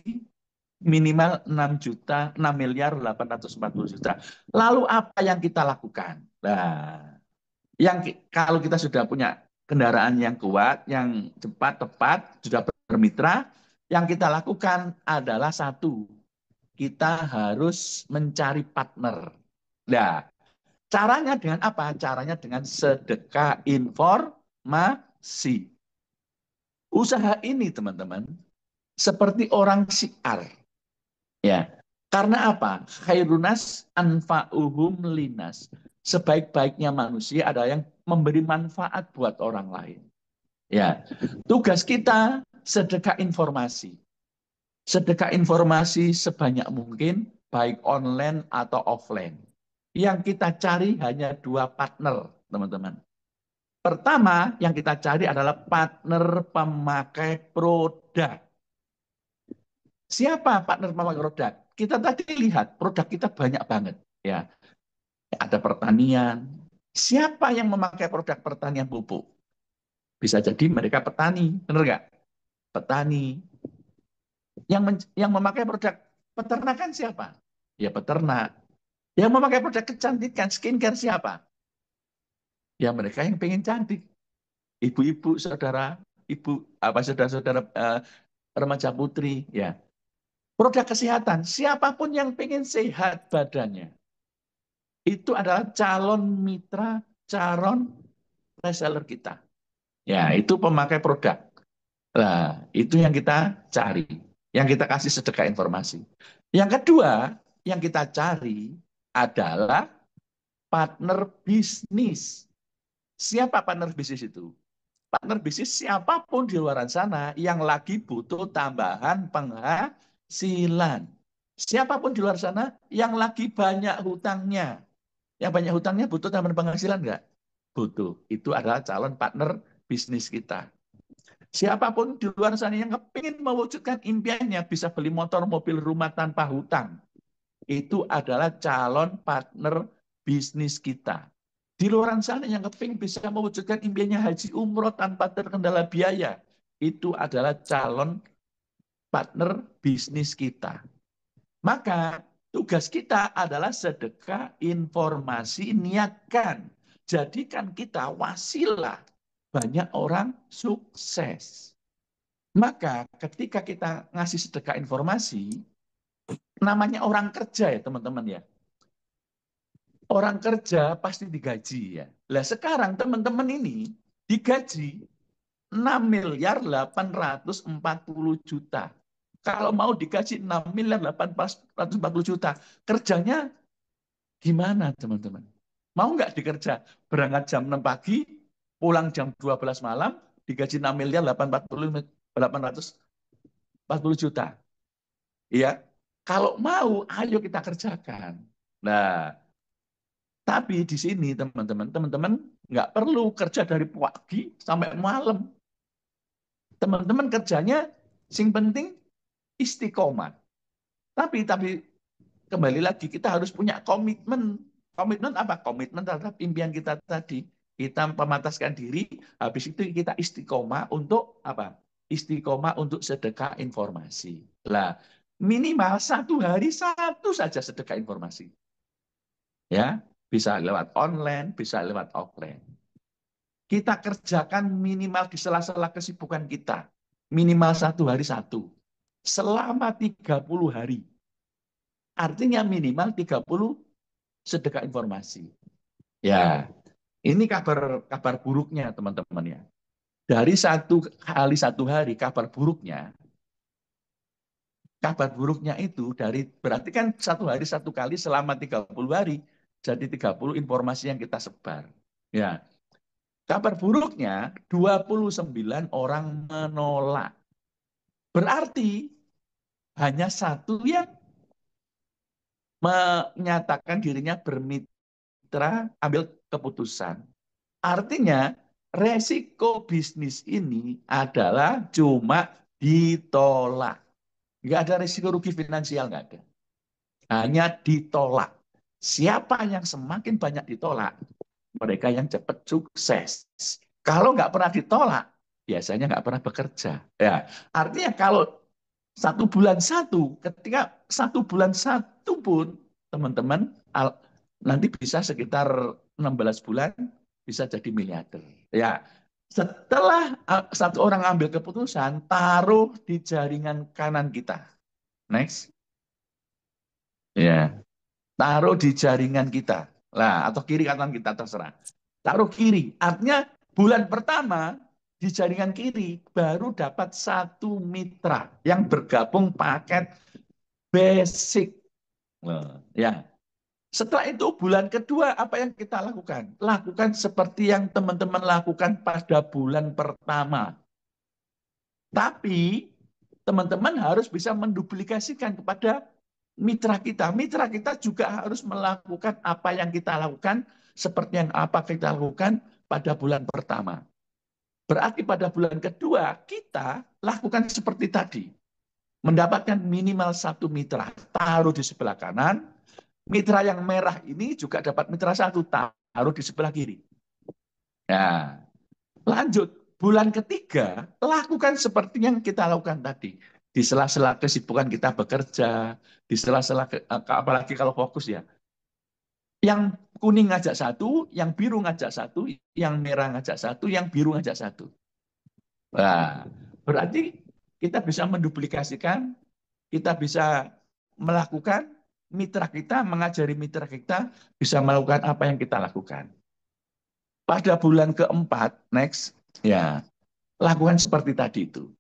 minimal 6 juta, 6 miliar 840 juta. Lalu apa yang kita lakukan? Nah, kalau kita sudah punya kendaraan yang kuat, yang cepat, tepat, sudah bermitra, yang kita lakukan adalah satu, kita harus mencari partner. Nah, caranya dengan apa? Caranya dengan sedekah informasi. Usaha ini, teman-teman, seperti orang syiar. Ya, karena apa? Khairunas anfa'uhum linas. Sebaik-baiknya manusia adalah yang memberi manfaat buat orang lain. Ya, tugas kita sedekah informasi. Sedekah informasi sebanyak mungkin, baik online atau offline. Yang kita cari hanya dua partner, teman-teman. Pertama, yang kita cari adalah partner pemakai produk. Siapa partner pemakai produk? Kita tadi lihat produk kita banyak banget, ya. Ada pertanian. Siapa yang memakai produk pertanian pupuk? Bisa jadi mereka petani, benar nggak? Petani. Yang memakai produk peternakan siapa? Ya peternak. Yang memakai produk kecantikan, skincare siapa? Ya mereka yang pengen cantik. Ibu-ibu, saudara, ibu, apa saudara-saudara remaja putri, ya. Produk kesehatan, siapapun yang pengen sehat badannya, itu adalah calon mitra, calon reseller kita. Ya, itu pemakai produk. Nah, itu yang kita cari, yang kita kasih sedekah informasi. Yang kedua, yang kita cari adalah partner bisnis. Siapa partner bisnis itu? Partner bisnis siapapun di luar sana yang lagi butuh tambahan penghasilan. Siapapun di luar sana yang lagi banyak hutangnya. Yang banyak hutangnya butuh tambahan penghasilan nggak? Butuh. Itu adalah calon partner bisnis kita. Siapapun di luar sana yang kepingin mewujudkan impiannya bisa beli motor, mobil, rumah tanpa hutang. Itu adalah calon partner bisnis kita. Di luar sana yang kepingin bisa mewujudkan impiannya haji umroh tanpa terkendala biaya. Itu adalah calon partner bisnis kita. Maka tugas kita adalah sedekah informasi, niatkan. Jadikan kita wasilah banyak orang sukses. Maka ketika kita ngasih sedekah informasi, namanya orang kerja ya teman-teman ya. Orang kerja pasti digaji ya. Lah sekarang teman-teman ini digaji 6.840.000.000. Kalau mau digaji 6.840.000.000, kerjanya gimana teman-teman? Mau nggak dikerja? Berangkat jam 6 pagi, pulang jam 12 malam, digaji 6.840.000.000. Iya, kalau mau, ayo kita kerjakan. Nah, tapi di sini teman-teman nggak perlu kerja dari pagi sampai malam. Teman-teman kerjanya, sing penting istiqomah. Tapi kembali lagi kita harus punya komitmen. Komitmen apa? Komitmen terhadap impian kita tadi. Kita memataskan diri, habis itu kita istiqomah untuk apa? Istiqomah untuk sedekah informasi. Lah, minimal 1 hari satu saja sedekah informasi. Ya, bisa lewat online, bisa lewat offline. Kita kerjakan minimal di sela-sela kesibukan kita. Minimal 1 hari satu. Selama 30 hari. Artinya minimal 30 sedekah informasi. Ya, ini kabar buruknya teman-teman ya. Dari 1 hari kabar buruknya itu berarti kan 1 hari 1 kali selama 30 hari. Jadi 30 informasi yang kita sebar. Ya, kabar buruknya 29 orang menolak. Berarti hanya satu yang menyatakan dirinya bermitra ambil keputusan. Artinya resiko bisnis ini adalah cuma ditolak. Nggak ada resiko rugi finansial, nggak ada. Hanya ditolak. Siapa yang semakin banyak ditolak, mereka yang cepat sukses. Kalau nggak pernah ditolak, biasanya nggak pernah bekerja. Ya, artinya kalau 1 bulan satu, ketika 1 bulan satu pun, teman-teman, nanti bisa sekitar 16 bulan, bisa jadi miliarder. Ya, setelah satu orang ambil keputusan, taruh di jaringan kanan kita. Next. Ya, taruh di jaringan kita. Lah, atau kiri kanan kita terserah. Taruh kiri. Artinya bulan pertama di jaringan kiri baru dapat satu mitra yang bergabung paket basic. Ya. Setelah itu bulan kedua apa yang kita lakukan? Lakukan seperti yang teman-teman lakukan pada bulan pertama. Tapi teman-teman harus bisa menduplikasikan kepada mitra kita. Mitra kita juga harus melakukan apa yang kita lakukan seperti yang apa kita lakukan pada bulan pertama. Berarti pada bulan kedua kita lakukan seperti tadi. Mendapatkan minimal satu mitra. Taruh di sebelah kanan. Mitra yang merah ini juga dapat mitra satu. Taruh di sebelah kiri. Nah, lanjut. Bulan ketiga, lakukan seperti yang kita lakukan tadi. Di sela-sela kesibukan kita bekerja, di sela-sela, apalagi kalau fokus ya. Yang kuning ngajak satu, yang biru ngajak satu, yang merah ngajak satu, yang biru ngajak satu. Nah, berarti kita bisa menduplikasikan, kita bisa melakukan, mitra kita, mengajari mitra kita, bisa melakukan apa yang kita lakukan. Pada bulan keempat, next, ya, lakukan seperti tadi itu.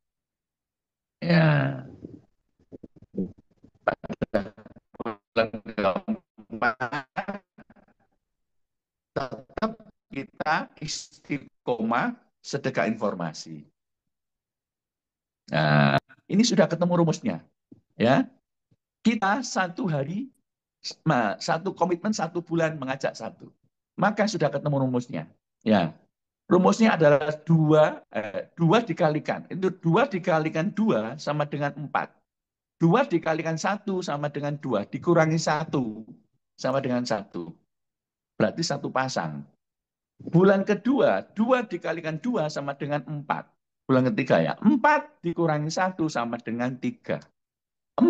Ya, bulan keempat, tetap kita istiqomah sedekah informasi. Nah, ini sudah ketemu rumusnya. Ya, kita 1 hari, satu komitmen 1 bulan mengajak satu. Maka sudah ketemu rumusnya. Ya, rumusnya adalah 2 dikalikan. Itu 2 dikalikan 2 sama dengan 4. 2 dikalikan 1 sama dengan 2. Dikurangi 1 sama dengan 1. Berarti 1 pasang. Bulan kedua, 2 dikalikan 2 sama dengan 4. Bulan ketiga ya, 4 dikurangi 1 sama dengan 3.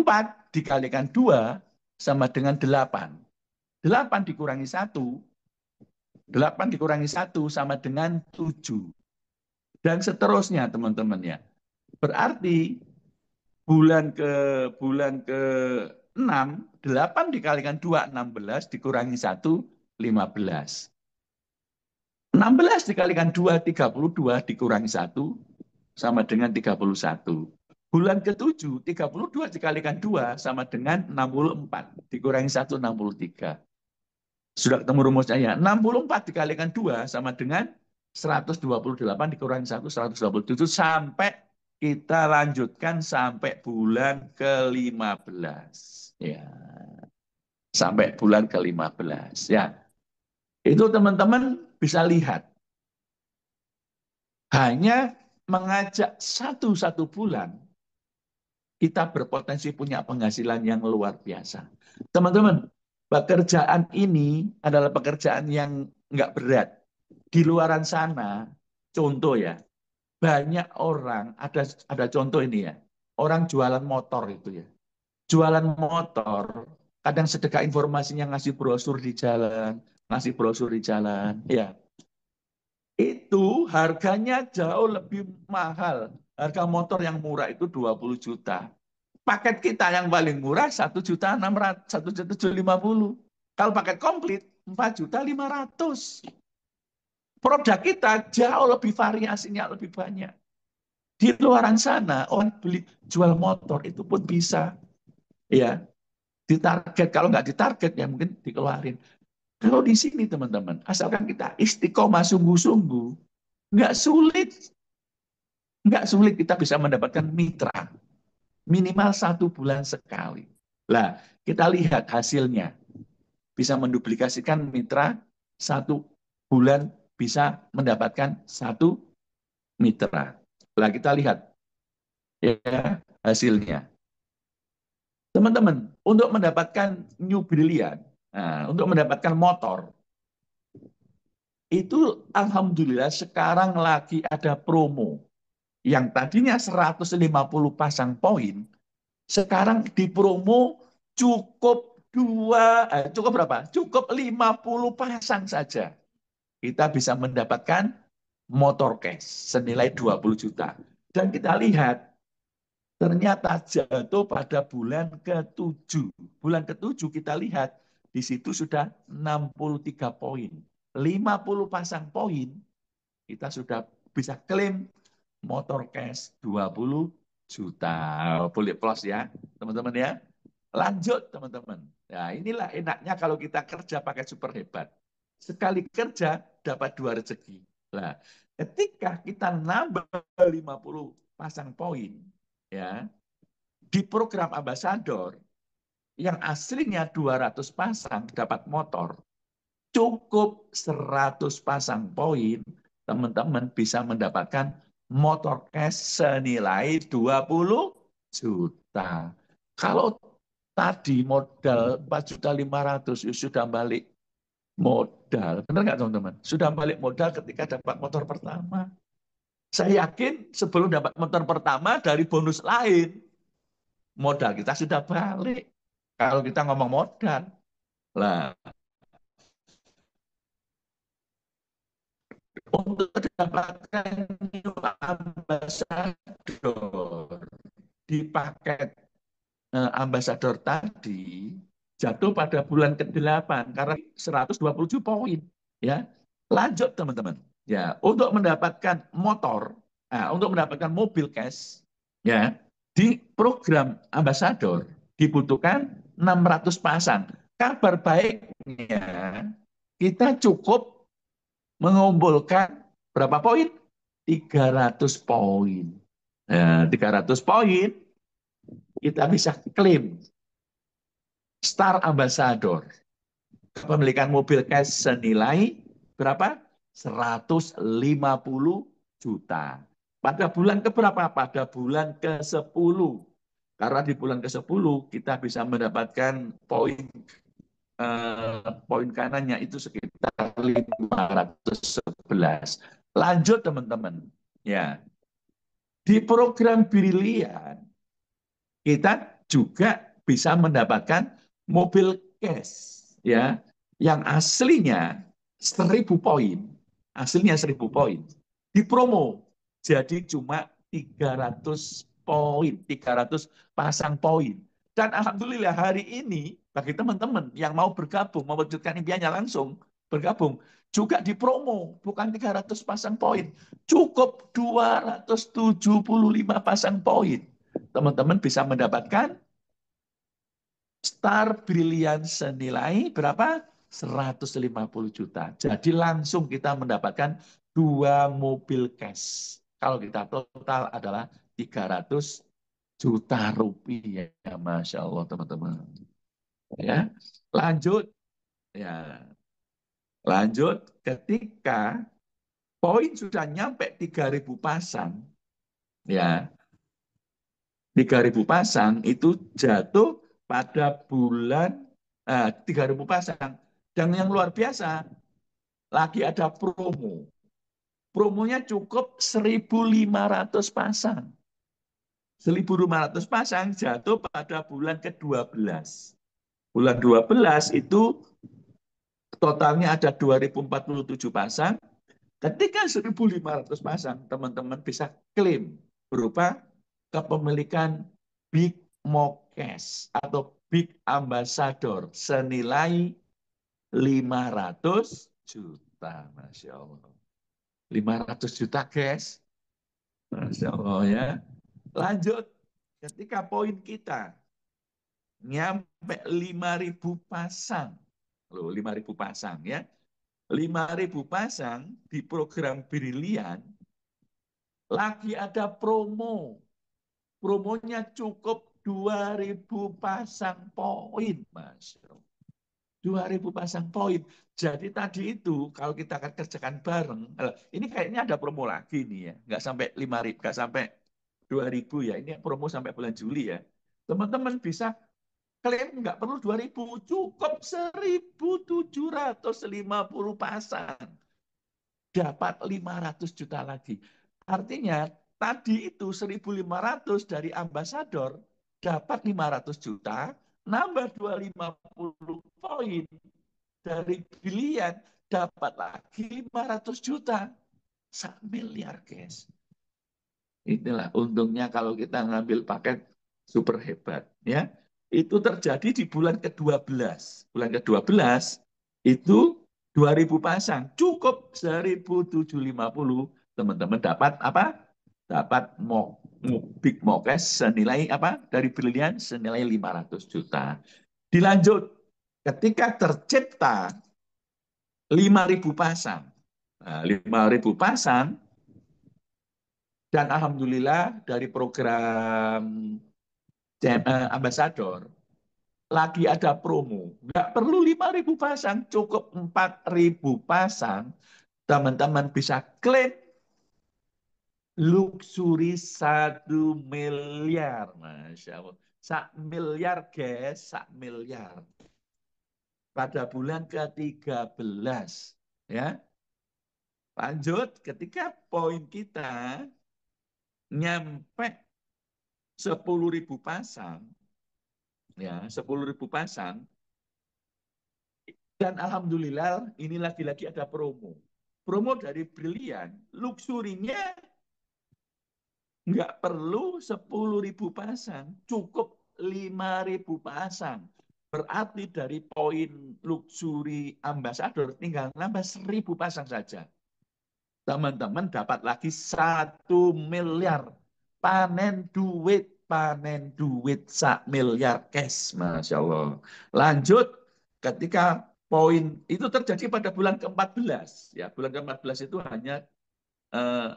4 dikalikan 2 sama dengan 8. 8 dikurangi 1, 8 dikurangi 1 sama dengan 7. Dan seterusnya teman-teman ya. Berarti bulan ke 6, 8 dikalikan 2, 16, dikurangi 1, 15. 16 dikalikan 2, 32, dikurangi 1, sama dengan 31. Bulan ke-7, 32 dikalikan 2, sama dengan 64. Dikurangi 1, 63. Sudah ketemu rumusnya ya. 64 dikalikan 2, sama dengan 128 dikurangi 1, 127, sampai kita lanjutkan sampai bulan ke-15. Ya. Sampai bulan ke-15. Ya. Itu teman-teman bisa lihat. Hanya mengajak satu bulan, kita berpotensi punya penghasilan yang luar biasa. Teman-teman, pekerjaan ini adalah pekerjaan yang nggak berat. Di luaran sana, contoh ya, banyak orang, ada contoh ini ya, orang jualan motor itu ya. Jualan motor, kadang sedekah informasinya ngasih brosur di jalan, ngasih brosur di jalan, ya. Itu harganya jauh lebih mahal. Harga motor yang murah itu 20 juta. Paket kita yang paling murah 1.600.000, 1.750.000. Kalau paket komplit 4.500.000. Produk kita jauh lebih variasinya lebih banyak. Di luaran sana orang beli jual motor itu pun bisa ya ditarget. Kalau nggak ditarget ya mungkin dikeluarin. Kalau di sini teman-teman, asalkan kita istiqomah sungguh-sungguh, nggak sulit. Nggak sulit kita bisa mendapatkan mitra. Minimal 1 bulan sekali. Lah, kita lihat hasilnya. Bisa menduplikasikan mitra 1 bulan bisa mendapatkan 1 mitra. Lah, kita lihat ya hasilnya. Teman-teman, untuk mendapatkan New Brilliant, untuk mendapatkan motor, itu alhamdulillah sekarang lagi ada promo. Yang tadinya 150 pasang poin, sekarang di promo cukup berapa? Cukup 50 pasang saja. Kita bisa mendapatkan motor cash senilai 20 juta. Dan kita lihat, ternyata jatuh pada bulan ke-7. Bulan ke-7 kita lihat, di situ sudah 63 poin. 50 pasang poin, kita sudah bisa klaim motor cash 20 juta. Boleh plus ya, teman-teman ya. Lanjut, teman-teman. Nah, inilah enaknya kalau kita kerja pakai super hebat. Sekali kerja, dapat 2 rezeki. Nah, ketika kita nambah 50 pasang poin, ya, di program Ambassador, yang aslinya 200 pasang dapat motor, cukup 100 pasang poin, teman-teman bisa mendapatkan motor cash senilai 20 juta. Kalau tadi modal 4.500.000 sudah balik modal. Benar nggak teman-teman? Sudah balik modal ketika dapat motor pertama. Saya yakin sebelum dapat motor pertama dari bonus lain, modal kita sudah balik. Kalau kita ngomong modal. Lah, untuk mendapatkan new ambassador di paket ambasador tadi jatuh pada bulan ke-8 karena 127 poin ya. Lanjut teman-teman. Ya, untuk mendapatkan motor, untuk mendapatkan mobil cash ya, di program ambasador dibutuhkan 600 pasang. Kabar baiknya kita cukup mengumpulkan berapa poin? 300 poin. Nah, 300 poin kita bisa klaim Star Ambassador. Pemilikan mobil cash senilai berapa? 150 juta. Pada bulan keberapa? Pada bulan ke-10. Karena di bulan ke-10 kita bisa mendapatkan poin kanannya itu sekitar 511. Lanjut teman-teman. Ya. Di program Brilian kita juga bisa mendapatkan mobil cash ya yang aslinya 1.000 poin, aslinya 1.000 poin di promo jadi cuma 300 poin, 300 pasang poin. Dan alhamdulillah hari ini bagi teman-teman yang mau bergabung, mewujudkan impiannya langsung bergabung, juga di promo, bukan 300 pasang poin, cukup 275 pasang poin. Teman-teman bisa mendapatkan Star Brilliant senilai berapa? 150 juta. Jadi langsung kita mendapatkan 2 mobil cash. Kalau kita total adalah 300 juta rupiah. Masya Allah teman-teman. Ya, lanjut. Ya, lanjut ketika poin sudah nyampe 3.000 pasang, ya 3.000 pasang itu jatuh pada bulan 3.000 pasang. Dan yang luar biasa, lagi ada promo. Promonya cukup 1.500 pasang. 1.500 pasang jatuh pada bulan ke-12. Bulan 12 itu totalnya ada 2.047 pasang. Ketika 1.500 pasang, teman-teman bisa klaim berupa kepemilikan Big Mokes atau Big Ambassador senilai 500 juta. Masya Allah. 500 juta, guys. Masya Allah ya. Lanjut, ketika poin kita nyampe 5.000 pasang. Loh, 5.000 pasang ya. 5.000 pasang di program Brilian lagi ada promo. Promonya cukup 2.000 pasang poin, Mas. 2.000 pasang poin. Jadi tadi itu kalau kita akan kerjakan bareng, ini kayaknya ada promo lagi nih ya. Nggak sampai 5.000, nggak sampai 2.000 ya. Ini promo sampai bulan Juli ya. Teman-teman bisa klaim nggak perlu 2.000, cukup 1.750 pasang. Dapat 500 juta lagi. Artinya tadi itu 1.500 dari ambasador dapat 500 juta, nambah 250 poin dari Brilian dapat lagi 500 juta. 1 miliar, guys. Inilah untungnya kalau kita ngambil paket super hebat. Ya, itu terjadi di bulan ke-12. Bulan ke-12 itu 2.000 pasang. Cukup 1.750. Teman-teman dapat apa? Dapat Big Mokes senilai apa? Dari Brilian senilai 500 juta. Dilanjut, ketika tercipta 5.000 pasang. Nah, 5.000 pasang, dan alhamdulillah dari program Ambassador lagi ada promo. Nggak perlu 5.000 pasang, cukup 4.000 pasang. Teman-teman bisa klaim luxury 1 miliar. Masya Allah. 1 miliar, guys. 1 miliar. Pada bulan ke-13. Ya. Lanjut, ketika poin kita nyampe 10.000 pasang, ya 10.000 pasang, dan alhamdulillah ini lagi-lagi ada promo. Promo dari Brilian, luxurinya nggak perlu 10.000 pasang, cukup 5.000 pasang. Berarti dari poin luxury ambassador tinggal nambah 1.000 pasang saja. Teman-teman dapat lagi 1 miliar. Panen duit 1 miliar cash. Masya Allah. Lanjut, ketika poin itu terjadi pada bulan ke-14. Ya, bulan ke-14 itu hanya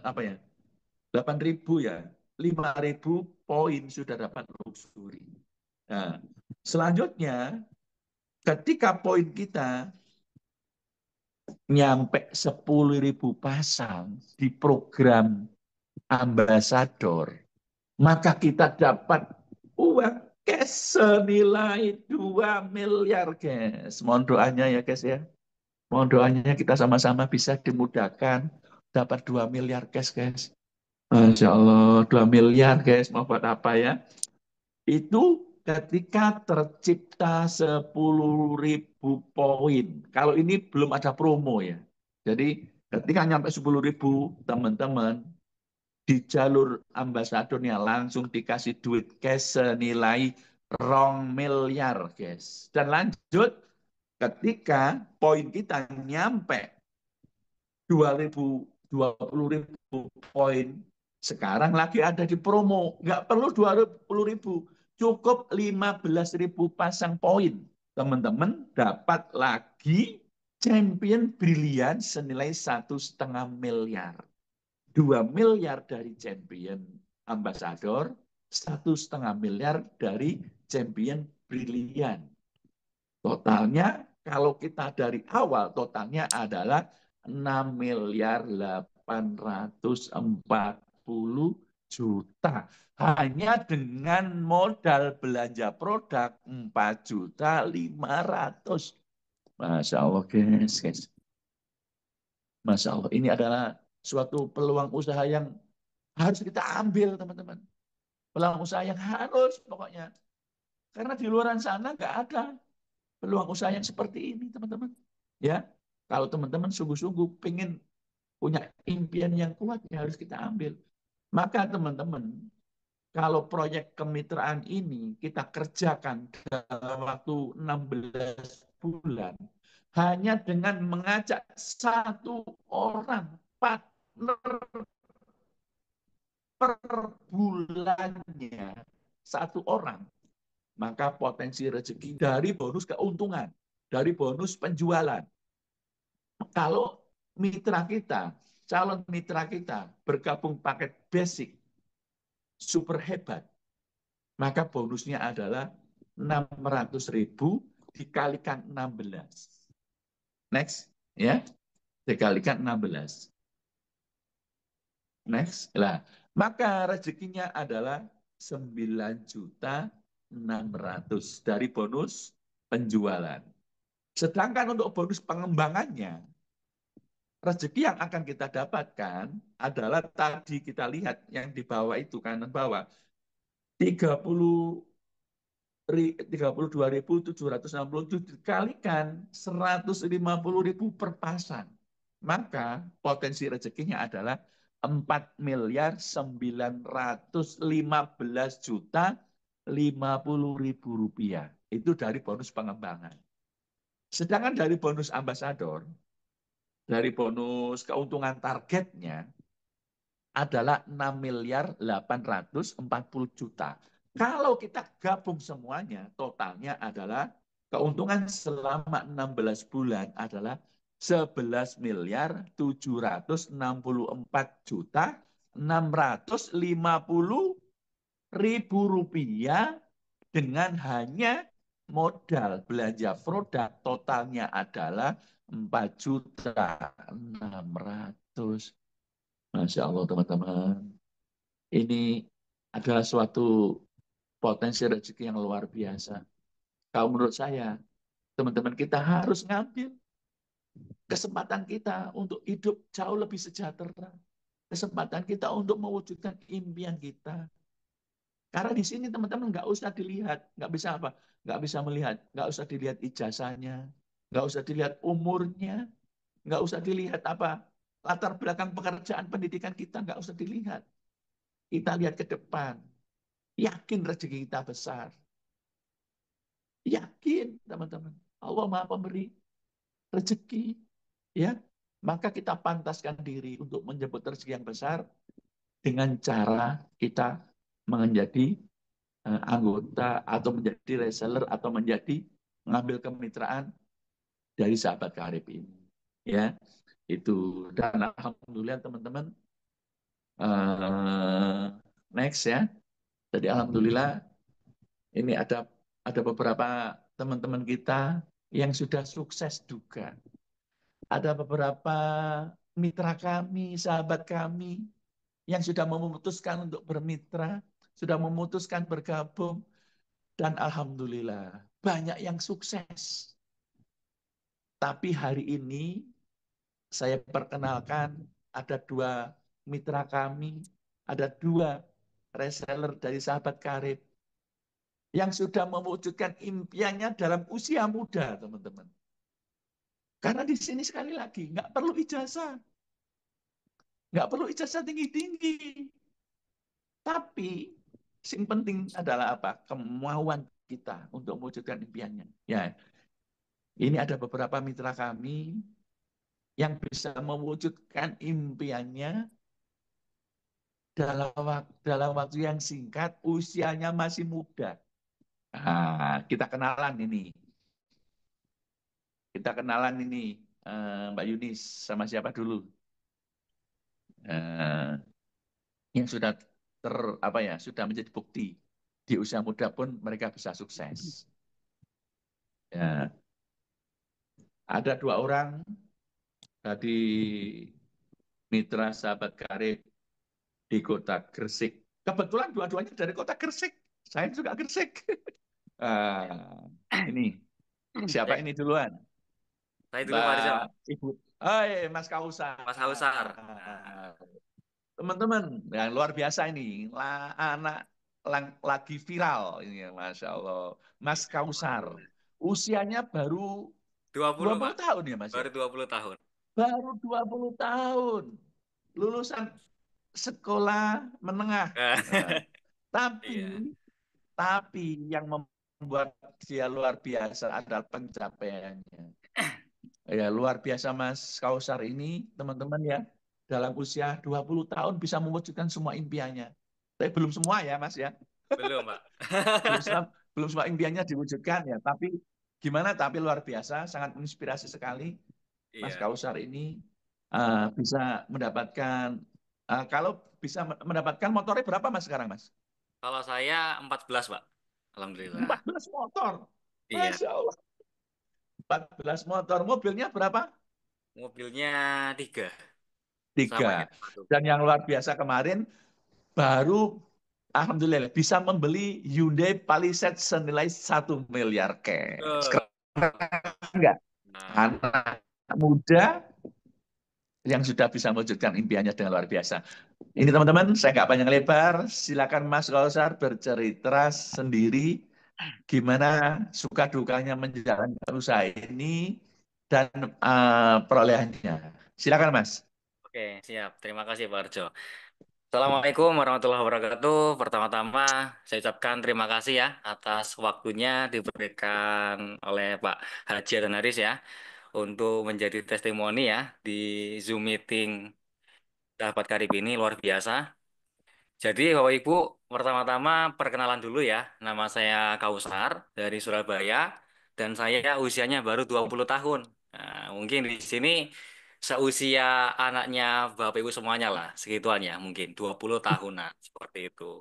apa ya? 8.000 ya. 5.000 poin sudah dapat luxury. Nah, selanjutnya ketika poin kita nyampe 10.000 pasang di program ambasador, maka kita dapat uang cash senilai 2 miliar, guys. Mohon doanya ya, guys ya. Mohon doanya kita sama-sama bisa dimudahkan dapat 2 miliar cash, guys. Masya Allah, 2 miliar, guys. Mau buat apa ya? Itu ketika tercipta 10.000 poin. Kalau ini belum ada promo ya. Jadi ketika nyampe 10.000 teman-teman di jalur ambasadornya langsung dikasih duit cash senilai 2 miliar guys. Dan lanjut ketika poin kita nyampe 20.000 poin, sekarang lagi ada di promo. Nggak perlu 20.000, cukup 15.000 pasang poin. Teman-teman dapat lagi champion brilian senilai 1,5 miliar. 2 miliar dari champion ambassador, 1,5 miliar dari champion brilian. Totalnya kalau kita dari awal totalnya adalah 6.840.000.000 hanya dengan modal belanja produk 4.500.000. Masya Allah guys. Masya Allah ini adalah suatu peluang usaha yang harus kita ambil teman-teman. Peluang usaha yang harus pokoknya. Karena di luar sana nggak ada peluang usaha yang seperti ini teman-teman. Ya, kalau teman-teman sungguh-sungguh pengen punya impian yang kuat ya harus kita ambil. Maka teman-teman, kalau proyek kemitraan ini kita kerjakan dalam waktu 16 bulan, hanya dengan mengajak satu orang partner per bulannya, satu orang, maka potensi rezeki dari bonus keuntungan, dari bonus penjualan. Kalau mitra kita, calon mitra kita bergabung paket basic, super hebat, maka bonusnya adalah 600.000 dikalikan 16. Next, ya, dikalikan 16. Next, lah, maka rezekinya adalah 9.600.000 dari bonus penjualan. Sedangkan untuk bonus pengembangannya, rezeki yang akan kita dapatkan adalah tadi kita lihat yang di bawah itu kanan bawah 32.767 dikalikan 150.000 per pasang. Maka potensi rezekinya adalah 4.915.050.000 rupiah. Itu dari bonus pengembangan. Sedangkan dari bonus ambasador, dari bonus keuntungan targetnya adalah 6.840.000.000. Kalau kita gabung semuanya, totalnya adalah keuntungan selama 16 bulan adalah 11.764.650.000 rupiah dengan hanya modal belanja produk totalnya adalah 4.600.000. Masya Allah teman-teman. Ini adalah suatu potensi rezeki yang luar biasa. Kalau menurut saya, teman-teman kita harus ngambil kesempatan kita untuk hidup jauh lebih sejahtera. Kesempatan kita untuk mewujudkan impian kita. Karena di sini teman-teman nggak usah dilihat, nggak bisa apa, nggak bisa melihat, nggak usah dilihat ijazahnya, nggak usah dilihat umurnya, nggak usah dilihat apa latar belakang pekerjaan pendidikan kita, nggak usah dilihat. Kita lihat ke depan, yakin rezeki kita besar, yakin teman-teman, Allah Maha Pemberi rezeki, ya. Maka kita pantaskan diri untuk menjemput rezeki yang besar dengan cara kita menjadi anggota atau menjadi reseller atau menjadi mengambil kemitraan dari sahabat karib ini, ya. Itu dan alhamdulillah teman-teman, next ya. Jadi alhamdulillah ini ada beberapa teman-teman kita yang sudah sukses juga. Ada beberapa mitra kami, sahabat kami yang sudah memutuskan untuk bermitra, sudah memutuskan bergabung, dan alhamdulillah banyak yang sukses. Tapi hari ini saya perkenalkan ada 2 mitra kami, ada 2 reseller dari sahabat karib yang sudah mewujudkan impiannya dalam usia muda, teman-teman. Karena di sini sekali lagi, nggak perlu ijazah. Nggak perlu ijazah tinggi-tinggi. Tapi yang penting adalah apa? Kemauan kita untuk mewujudkan impiannya. Ya, ini ada beberapa mitra kami yang bisa mewujudkan impiannya dalam waktu yang singkat, usianya masih muda. Nah, kita kenalan ini. Kita kenalan ini, Mbak Yunis sama siapa dulu? Eh, yang sudah apa ya, sudah menjadi bukti di usia muda pun mereka bisa sukses. Ya, ada 2 orang tadi mitra sahabat karib di kota Gresik. Kebetulan dua-duanya dari kota Gresik. Saya juga Gresik. Ini siapa ini duluan? Saya dulu Pak Arjo. Mbak Ibu. Oh, Mas Kausar. Mas Hausar. Nah. Teman-teman, yang luar biasa ini. Anak lagi viral ini, Masya Allah. Mas Kausar. Usianya baru 20 20 Pak. tahun ya, Mas Baru ya? 20 tahun. Baru 20 tahun. Lulusan sekolah menengah. Nah, tapi Iya. tapi yang membuat dia luar biasa adalah pencapaiannya. Ya, luar biasa Mas Kausar ini, teman-teman ya. Dalam usia 20 tahun bisa mewujudkan semua impiannya. Tapi belum semua ya, Mas ya. Belum, Pak. belum semua impiannya diwujudkan ya. Tapi gimana? Tapi luar biasa, sangat menginspirasi sekali. Mas Iya. Kausar ini bisa mendapatkan, kalau bisa mendapatkan motornya berapa Mas sekarang, Mas? Kalau saya 14, Pak. Alhamdulillah. 14 motor. Iya. Masya Allah. 14 motor. Mobilnya berapa? Mobilnya 3. Sama 3. kayak satu. Dan yang luar biasa kemarin, baru alhamdulillah bisa membeli Hyundai Palisade senilai 1 miliar cash. Enggak? Nah, Anak muda yang sudah bisa mewujudkan impiannya dengan luar biasa. Ini teman-teman, saya nggak panjang lebar. Silakan Mas Kausar bercerita sendiri gimana suka dukanya menjalankan usaha ini dan perolehannya. Silakan Mas. oke, siap. Terima kasih, Pak Arjo. Assalamualaikum warahmatullahi wabarakatuh. Pertama-tama, saya ucapkan terima kasih ya atas waktunya diberikan oleh Pak Haji dan Haris ya untuk menjadi testimoni ya di Zoom meeting Sahabat Karib ini luar biasa. Jadi Bapak Ibu, pertama-tama perkenalan dulu ya. Nama saya Kausar dari Surabaya dan saya usianya baru 20 tahun. Nah, mungkin di sini seusia anaknya Bapak Ibu semuanya lah, segituan ya mungkin 20 tahunan seperti itu.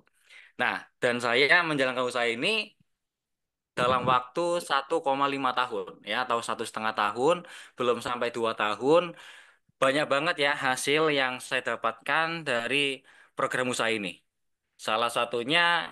Nah, dan saya menjalankan usaha ini dalam waktu 1,5 tahun ya atau 1,5 tahun, belum sampai 2 tahun. Banyak banget ya hasil yang saya dapatkan dari program usaha ini. Salah satunya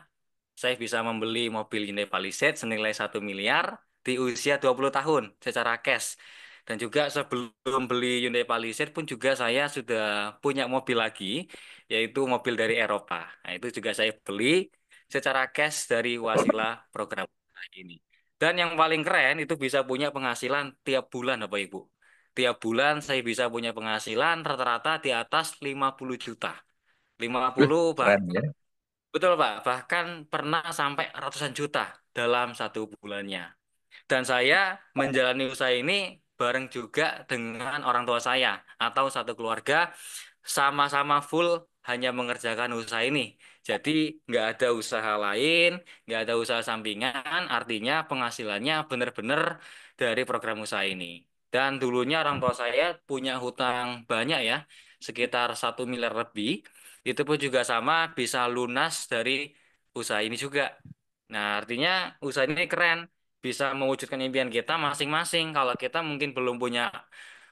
saya bisa membeli mobil Hyundai Palisade senilai 1 miliar di usia 20 tahun secara cash. Dan juga sebelum beli Hyundai Palisade pun juga saya sudah punya mobil lagi, yaitu mobil dari Eropa. Nah, itu juga saya beli secara cash dari wasilah program ini. Dan yang paling keren itu bisa punya penghasilan tiap bulan, Bapak Ibu. Tiap bulan saya bisa punya penghasilan rata-rata di atas 50 juta. Wih, 50 keren bahkan. ya. Betul, Pak. Bahkan pernah sampai ratusan juta dalam satu bulannya. Dan saya menjalani usaha ini bareng juga dengan orang tua saya atau satu keluarga sama-sama full hanya mengerjakan usaha ini. Jadi nggak ada usaha lain, nggak ada usaha sampingan, artinya penghasilannya benar-benar dari program usaha ini. Dan dulunya orang tua saya punya hutang banyak ya, sekitar 1 miliar lebih. Itu pun juga sama bisa lunas dari usaha ini juga. Nah, artinya usaha ini keren, bisa mewujudkan impian kita masing-masing. Kalau kita mungkin belum punya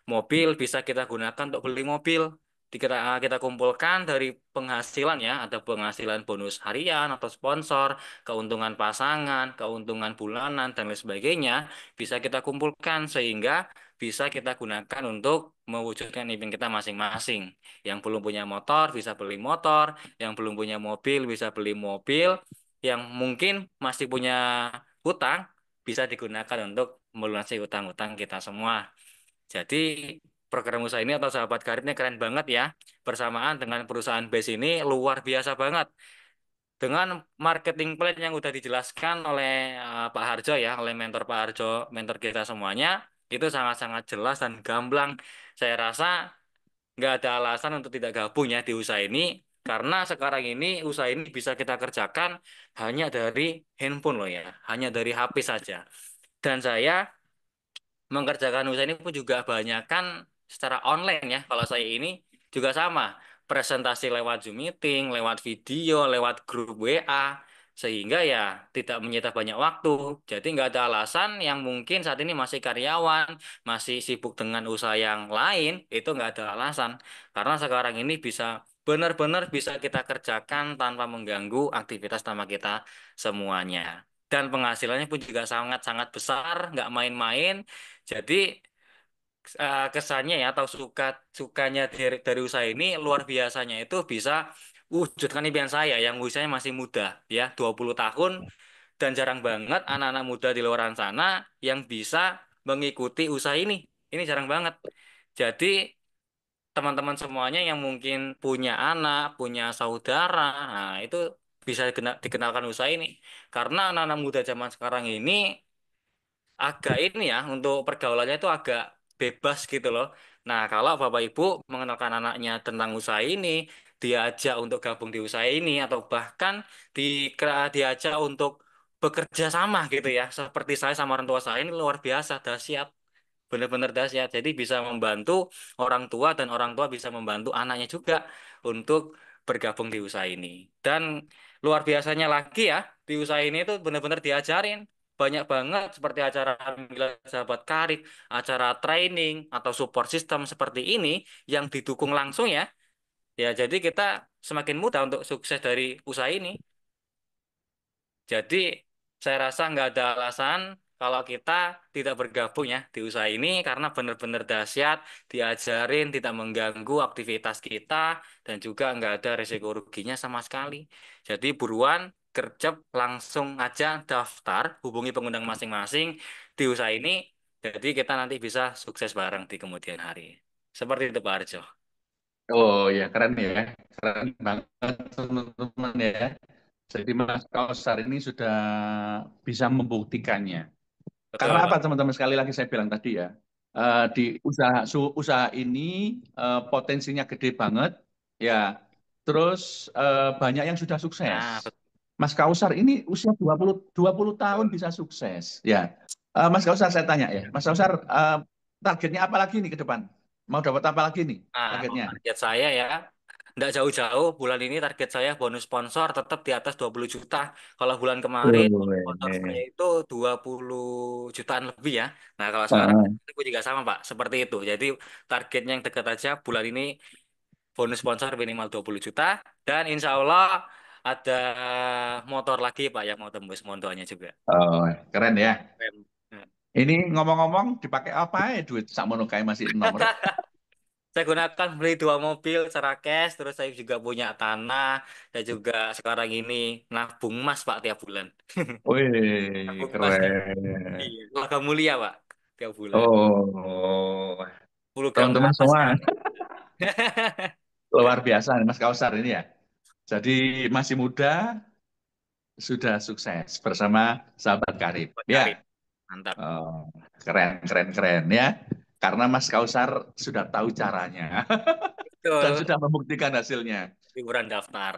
mobil, bisa kita gunakan untuk beli mobil. Kita kumpulkan dari penghasilan ya, ada penghasilan bonus harian atau sponsor, keuntungan pasangan, keuntungan bulanan, dan lain sebagainya, bisa kita kumpulkan sehingga bisa kita gunakan untuk mewujudkan impian kita masing-masing. Yang belum punya motor bisa beli motor, yang belum punya mobil bisa beli mobil, yang mungkin masih punya hutang bisa digunakan untuk melunasi hutang-hutang kita semua. Jadi program usaha ini atau sahabat karib ini keren banget ya. Bersamaan dengan perusahaan base ini luar biasa banget. Dengan marketing plan yang udah dijelaskan oleh Pak Harjo ya, oleh mentor Pak Harjo, mentor kita semuanya, itu sangat-sangat jelas dan gamblang. Saya rasa nggak ada alasan untuk tidak gabung ya di usaha ini, karena sekarang ini usaha ini bisa kita kerjakan hanya dari handphone loh ya, hanya dari HP saja. Dan saya mengerjakan usaha ini pun juga banyak kan secara online ya. Kalau saya ini juga sama, presentasi lewat Zoom meeting, lewat video, lewat grup WA, sehingga ya tidak menyita banyak waktu. Jadi nggak ada alasan yang mungkin saat ini masih karyawan, masih sibuk dengan usaha yang lain, itu nggak ada alasan. Karena sekarang ini bisa benar-benar bisa kita kerjakan tanpa mengganggu aktivitas utama kita semuanya. Dan penghasilannya pun juga sangat-sangat besar, nggak main-main. Jadi kesannya ya atau sukanya dari usaha ini luar biasanya itu bisa wujudkan impian saya yang usianya masih muda ya 20 tahun dan jarang banget anak-anak muda di luar sana yang bisa mengikuti usaha ini. Ini jarang banget. Jadi teman-teman semuanya yang mungkin punya anak, punya saudara, nah itu bisa dikenalkan usaha ini. Karena anak-anak muda zaman sekarang ini agak ini ya untuk pergaulannya itu agak bebas gitu loh. Nah, kalau Bapak Ibu mengenalkan anaknya tentang usaha ini, diajak untuk gabung di usaha ini atau bahkan di diajak untuk bekerja sama gitu ya. Seperti saya sama orang tua saya ini luar biasa dahsyat. Benar-benar dahsyat. Jadi bisa membantu orang tua dan orang tua bisa membantu anaknya juga untuk bergabung di usaha ini. Dan luar biasanya lagi ya, di usaha ini tuh benar-benar diajarin banyak banget seperti acara Alhamdulillah Sahabat Karib, acara training atau support system seperti ini yang didukung langsung ya. Ya, jadi kita semakin mudah untuk sukses dari usaha ini. Jadi saya rasa nggak ada alasan kalau kita tidak bergabung ya di usaha ini karena benar-benar dahsyat, diajarin, tidak mengganggu aktivitas kita dan juga nggak ada resiko ruginya sama sekali. Jadi buruan gercep langsung aja daftar, hubungi pengundang masing-masing di usaha ini. Jadi kita nanti bisa sukses bareng di kemudian hari. Seperti itu Pak Arjo. Oh ya, keren ya. Keren banget teman-teman ya. Jadi Mas Kausar ini sudah bisa membuktikannya. Karena Betul apa Pak. teman-teman, sekali lagi saya bilang tadi ya, di usaha ini potensinya gede banget ya. Terus banyak yang sudah sukses. Nah, Mas Kausar ini usia 20 tahun betul. bisa sukses ya. Mas Kausar, saya tanya ya. Mas Kausar, targetnya apa lagi nih ke depan? Mau dapat apa lagi nih Nah, kalau targetnya? target saya ya, nggak jauh-jauh. Bulan ini target saya bonus sponsor tetap di atas 20 juta. Kalau bulan kemarin bonus sponsor saya Wih. itu 20 jutaan lebih ya. Nah, kalau sekarang Heeh. itu juga sama, Pak. Seperti itu. Jadi targetnya yang dekat aja bulan ini bonus sponsor minimal 20 juta. Dan insya Allah ada motor lagi, Pak, yang mau tembus montonya juga. Oh, keren ya. Keren. Nah, Ini ngomong-ngomong dipakai apa ya duit sakmono kayak masih nomor? saya gunakan beli 2 mobil secara cash, terus saya juga punya tanah, saya juga sekarang ini nabung emas Pak tiap bulan. Wih, Nabung emas ya. keren. Iya, logam mulia Pak tiap bulan. Oh, 10 gram ke teman-teman atas semua kan. luar biasa nih Mas Kausar ini ya. Jadi masih muda sudah sukses bersama sahabat karib. Buat Ya, karib. Mantap. oh, keren, keren, keren ya. Karena Mas Kausar sudah tahu caranya dan Betul. sudah membuktikan hasilnya. Liburan daftar.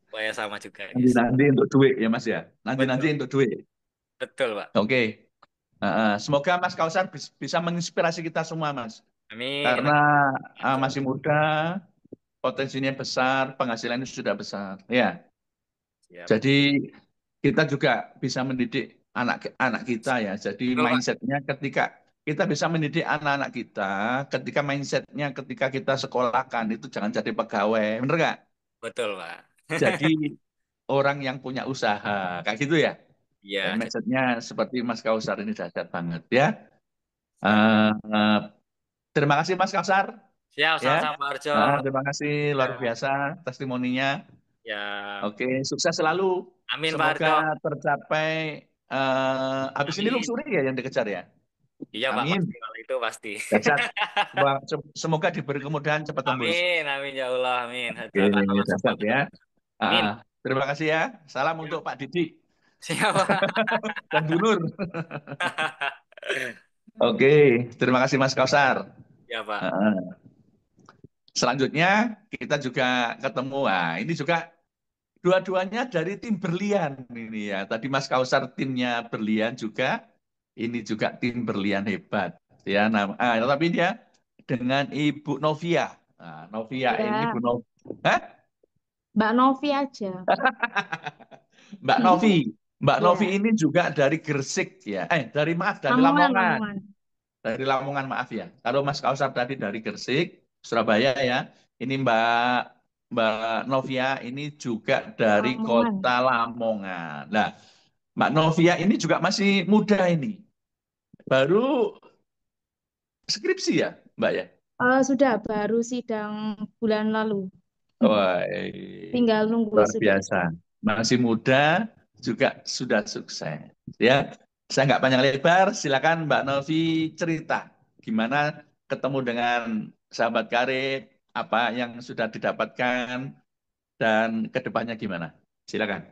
Saya sama juga guys. Nanti-nanti untuk duit ya Mas ya. Nanti-nanti Betul. untuk duit. Betul Pak. Oke. Semoga Mas Kausar bisa menginspirasi kita semua Mas. Amin. Karena Amin. masih muda, potensinya besar, penghasilannya sudah besar. Ya, Siap. jadi kita juga bisa mendidik anak-anak kita ya. Jadi Betul Pak. mindsetnya ketika kita bisa mendidik anak-anak kita, ketika mindsetnya ketika kita sekolahkan itu jangan jadi pegawai, bener nggak? Betul Pak. Jadi orang yang punya usaha, kayak gitu ya. Dan Iya, mindsetnya seperti Mas Kausar ini dahsyat banget ya. siap. Eh, eh, Terima kasih Mas Kausar Siap ya. sama-sama Pak Arjo. Terima kasih luar Ya. biasa testimoninya. Ya, Oke, sukses selalu. amin Pak Harjo. Semoga tercapai. Habis ini Amin. luxury ya yang dikejar ya. Iya Pak, pasti Amin. kalau itu pasti. Dahsyat. Semoga diberi kemudahan cepat tembus. Amin, amin ya Allah, amin. Oke, Doakan Allah dahsyat support ya. itu. Amin. Terima kasih ya. Salam Siap, untuk Pak Didi siap, Pak. dan Bu Nur. Oke, terima kasih Mas Kausar. Ya Pak. Selanjutnya kita juga ketemu. Nah, ini juga dua-duanya dari tim berlian ini ya. Tadi Mas Kausar timnya berlian juga. Ini juga tim berlian hebat ya. Tapi dia dengan Ibu Novia. Nah, Novia ini Ya, Bu Novia. Mbak Novi aja. Mbak Novi. Mbak Novi Ya, ini juga dari Gresik ya. Dari Lamongan, Lamongan. Lamongan. Dari Lamongan, maaf ya. Kalau Mas Kausar tadi dari Gresik, Surabaya ya. Ini Mbak Novia ini juga dari Lamongan. kota Lamongan. Nah, Mbak Novia ini juga masih muda ini. Baru skripsi ya, Mbak ya? Sudah baru sidang bulan lalu. Wah, Tinggal nunggu luar sudah. biasa. Masih muda juga sudah sukses. Ya, saya nggak panjang lebar. Silakan Mbak Novi cerita gimana ketemu dengan sahabat karib, apa yang sudah didapatkan dan kedepannya gimana. Silakan.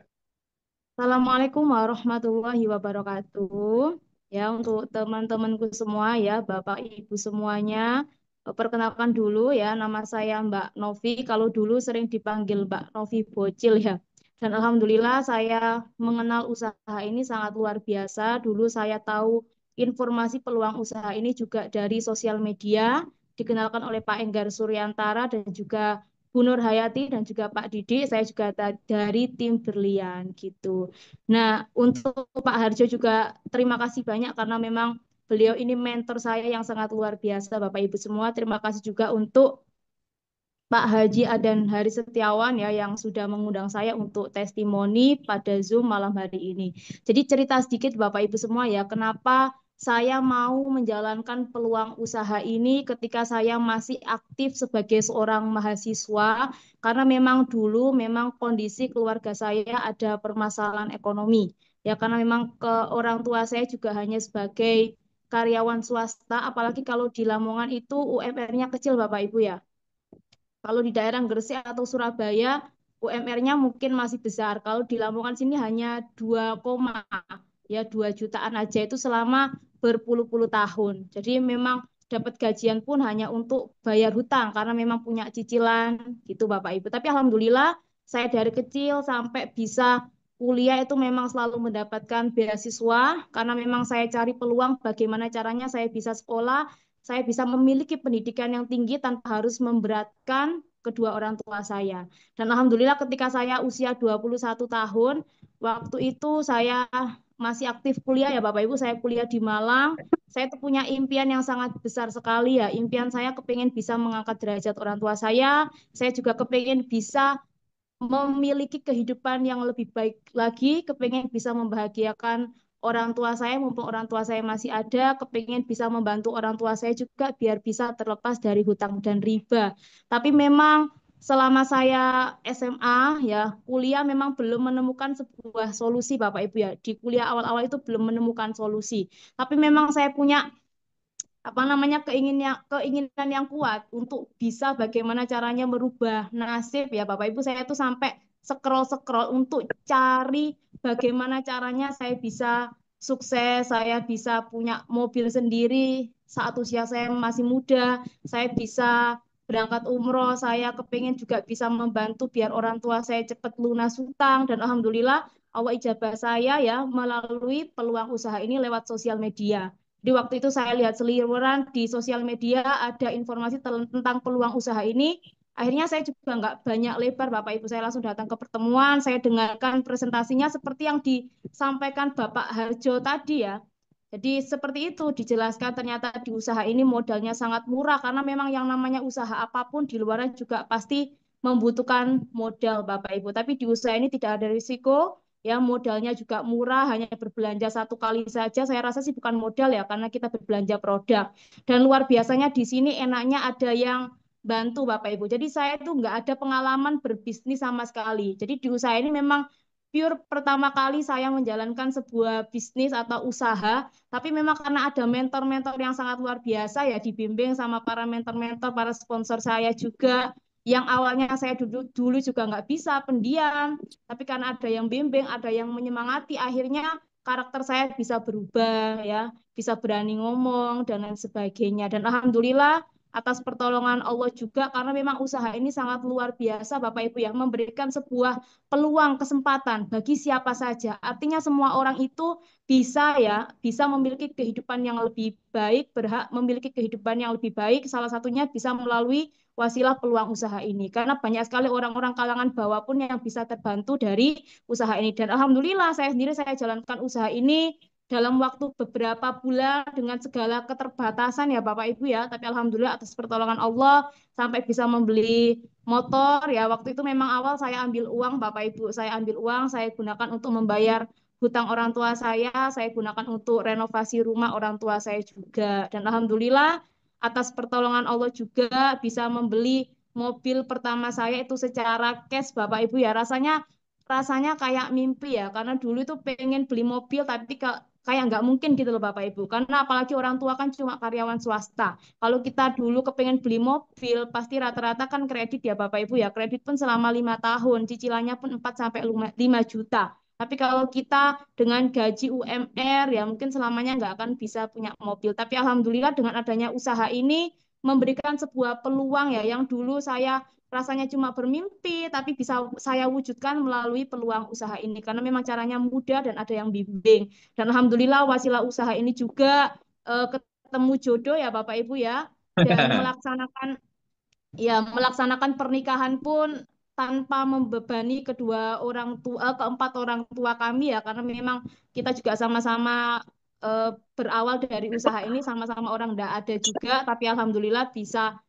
Assalamualaikum warahmatullahi wabarakatuh. Ya, untuk teman-temanku semua ya, Bapak Ibu semuanya, perkenalkan dulu ya, nama saya Mbak Novi. Kalau dulu sering dipanggil Mbak Novi Bocil ya. Dan alhamdulillah saya mengenal usaha ini sangat luar biasa. Dulu saya tahu informasi peluang usaha ini juga dari sosial media, dikenalkan oleh Pak Enggar Suryantara dan juga Bu Nur Hayati dan juga Pak Didi, saya juga dari tim Berlian gitu. Nah, untuk Pak Harjo juga terima kasih banyak karena memang beliau ini mentor saya yang sangat luar biasa, Bapak Ibu semua. Terima kasih juga untuk Pak Haji Adan Hari Setiawan ya yang sudah mengundang saya untuk testimoni pada Zoom malam hari ini. Jadi cerita sedikit Bapak Ibu semua ya, kenapa saya mau menjalankan peluang usaha ini ketika saya masih aktif sebagai seorang mahasiswa karena memang dulu memang kondisi keluarga saya ada permasalahan ekonomi. Ya karena memang ke orang tua saya juga hanya sebagai karyawan swasta, apalagi kalau di Lamongan itu UMR-nya kecil Bapak Ibu ya. Kalau di daerah Gresik atau Surabaya, UMR-nya mungkin masih besar. Kalau di Lamongan sini hanya 2 jutaan aja itu selama berpuluh-puluh tahun. Jadi memang dapat gajian pun hanya untuk bayar hutang karena memang punya cicilan gitu Bapak Ibu. Tapi alhamdulillah saya dari kecil sampai bisa kuliah itu memang selalu mendapatkan beasiswa karena memang saya cari peluang bagaimana caranya saya bisa sekolah, saya bisa memiliki pendidikan yang tinggi tanpa harus memberatkan kedua orang tua saya. Dan alhamdulillah ketika saya usia 21 tahun, waktu itu saya masih aktif kuliah ya Bapak Ibu, saya kuliah di Malang. Saya tuh punya impian yang sangat besar sekali ya. Impian saya kepingin bisa mengangkat derajat orang tua saya juga kepingin bisa memiliki kehidupan yang lebih baik lagi, kepingin bisa membahagiakan orang tua saya, mumpung orang tua saya masih ada, kepingin bisa membantu orang tua saya juga biar bisa terlepas dari hutang dan riba. Tapi memang selama saya SMA ya, kuliah memang belum menemukan sebuah solusi Bapak Ibu ya. Di kuliah awal-awal itu belum menemukan solusi. Tapi memang saya punya keinginan yang kuat untuk bisa bagaimana caranya merubah nasib ya Bapak Ibu. Saya tuh sampai scroll untuk cari bagaimana caranya saya bisa sukses, saya bisa punya mobil sendiri saat usia saya masih muda, saya bisa berangkat umroh, saya kepingin juga bisa membantu biar orang tua saya cepat lunas hutang dan alhamdulillah Allah ijabah saya ya melalui peluang usaha ini lewat sosial media. Di waktu itu saya lihat seliweran di sosial media ada informasi tentang peluang usaha ini. Akhirnya saya juga nggak banyak lebar Bapak Ibu, saya langsung datang ke pertemuan, saya dengarkan presentasinya seperti yang disampaikan Bapak Harjo tadi ya. Jadi seperti itu dijelaskan ternyata di usaha ini modalnya sangat murah karena memang yang namanya usaha apapun di luar juga pasti membutuhkan modal Bapak Ibu. Tapi di usaha ini tidak ada risiko, ya modalnya juga murah, hanya berbelanja satu kali saja. Saya rasa sih bukan modal ya, karena kita berbelanja produk. Dan luar biasanya di sini enaknya ada yang bantu Bapak Ibu. Jadi saya itu nggak ada pengalaman berbisnis sama sekali. Jadi di usaha ini memang pure pertama kali saya menjalankan sebuah bisnis atau usaha, tapi memang karena ada mentor-mentor yang sangat luar biasa ya, dibimbing sama para mentor-mentor, para sponsor saya juga, yang awalnya saya dulu juga nggak bisa, pendiam, tapi karena ada yang bimbing, ada yang menyemangati, akhirnya karakter saya bisa berubah ya, bisa berani ngomong dan lain sebagainya. Dan alhamdulillah atas pertolongan Allah juga, karena memang usaha ini sangat luar biasa Bapak Ibu ya, memberikan sebuah peluang kesempatan bagi siapa saja. Artinya semua orang itu bisa ya, bisa memiliki kehidupan yang lebih baik, berhak memiliki kehidupan yang lebih baik. Salah satunya bisa melalui wasilah peluang usaha ini. Karena banyak sekali orang-orang kalangan bawah pun yang bisa terbantu dari usaha ini. Dan alhamdulillah saya sendiri saya jalankan usaha ini dalam waktu beberapa bulan dengan segala keterbatasan ya Bapak Ibu ya. Tapi alhamdulillah atas pertolongan Allah sampai bisa membeli motor ya. Waktu itu memang awal saya ambil uang Bapak Ibu, saya ambil uang, saya gunakan untuk membayar hutang orang tua saya gunakan untuk renovasi rumah orang tua saya juga. Dan alhamdulillah atas pertolongan Allah juga bisa membeli mobil pertama saya itu secara cash Bapak Ibu ya. Rasanya kayak mimpi ya, karena dulu itu pengen beli mobil tapi kayak nggak mungkin gitu loh Bapak Ibu. Karena apalagi orang tua kan cuma karyawan swasta. Kalau kita dulu kepengen beli mobil, pasti rata-rata kan kredit ya Bapak Ibu ya. Kredit pun selama 5 tahun, cicilannya pun 4 sampai 5 juta. Tapi kalau kita dengan gaji UMR ya mungkin selamanya nggak akan bisa punya mobil. Tapi alhamdulillah dengan adanya usaha ini memberikan sebuah peluang ya, yang dulu saya rasanya cuma bermimpi, tapi bisa saya wujudkan melalui peluang usaha ini. Karena memang caranya mudah dan ada yang bimbing. Dan alhamdulillah wasilah usaha ini juga ketemu jodoh ya Bapak Ibu ya. Dan melaksanakan pernikahan pun tanpa membebani keempat orang tua kami ya, karena memang kita juga sama-sama berawal dari usaha ini sama-sama orang tidak ada juga, tapi alhamdulillah bisa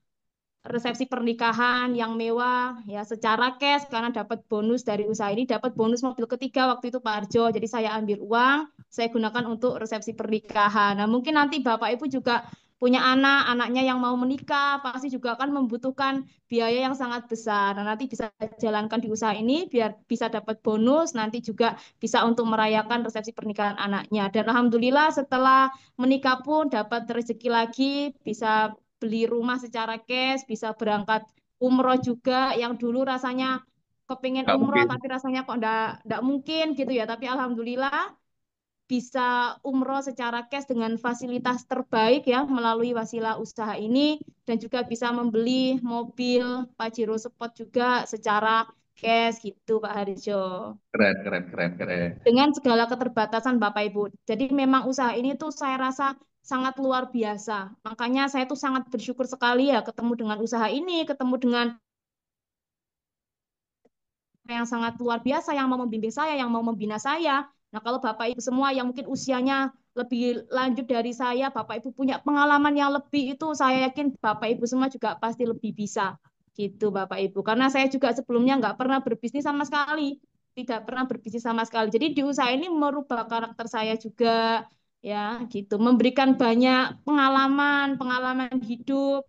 resepsi pernikahan yang mewah ya secara cash, karena dapat bonus dari usaha ini, dapat bonus mobil ketiga waktu itu Pak Arjo. Jadi saya ambil uang, saya gunakan untuk resepsi pernikahan. Nah, mungkin nanti Bapak Ibu juga punya anaknya yang mau menikah, pasti juga akan membutuhkan biaya yang sangat besar. Nah, nanti bisa jalankan di usaha ini biar bisa dapat bonus, nanti juga bisa untuk merayakan resepsi pernikahan anaknya. Dan alhamdulillah setelah menikah pun dapat rezeki lagi, bisa beli rumah secara cash, bisa berangkat umroh juga, yang dulu rasanya kepingin Nggak umroh mungkin. tapi rasanya kok enggak mungkin gitu ya. Tapi alhamdulillah bisa umroh secara cash dengan fasilitas terbaik ya melalui wasilah usaha ini, dan juga bisa membeli mobil Pajero Sport juga secara cash gitu Pak Harjo. Keren, keren, keren, keren. Dengan segala keterbatasan Bapak Ibu. Jadi memang usaha ini tuh saya rasa sangat luar biasa. Makanya saya tuh sangat bersyukur sekali ya ketemu dengan usaha ini, ketemu dengan yang sangat luar biasa yang mau membimbing saya, yang mau membina saya. Nah, kalau Bapak Ibu semua yang mungkin usianya lebih lanjut dari saya, Bapak Ibu punya pengalaman yang lebih, itu saya yakin Bapak Ibu semua juga pasti lebih bisa. Gitu Bapak Ibu. Karena saya juga sebelumnya nggak pernah berbisnis sama sekali. Tidak pernah berbisnis sama sekali. Jadi di usaha ini merubah karakter saya juga ya gitu. Memberikan banyak pengalaman hidup.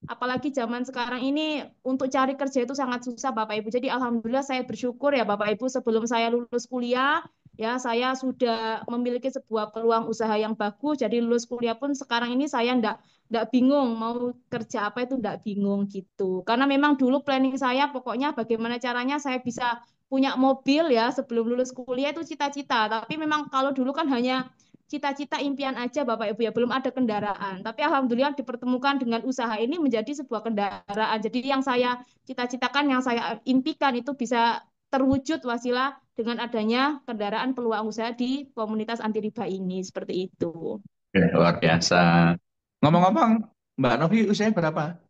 Apalagi zaman sekarang ini untuk cari kerja itu sangat susah Bapak Ibu. Jadi alhamdulillah saya bersyukur ya Bapak Ibu, sebelum saya lulus kuliah ya saya sudah memiliki sebuah peluang usaha yang bagus. Jadi lulus kuliah pun sekarang ini saya enggak bingung mau kerja apa, itu enggak bingung gitu. Karena memang dulu planning saya pokoknya bagaimana caranya saya bisa punya mobil ya sebelum lulus kuliah, itu cita-cita. Tapi memang kalau dulu kan hanya cita-cita impian aja Bapak Ibu ya, belum ada kendaraan. Tapi alhamdulillah dipertemukan dengan usaha ini menjadi sebuah kendaraan. Jadi yang saya cita-citakan, yang saya impikan itu bisa terwujud wasilah dengan adanya kendaraan peluang usaha di komunitas anti riba ini, seperti itu. Luar biasa. Ngomong-ngomong, Mbak Novi usianya berapa?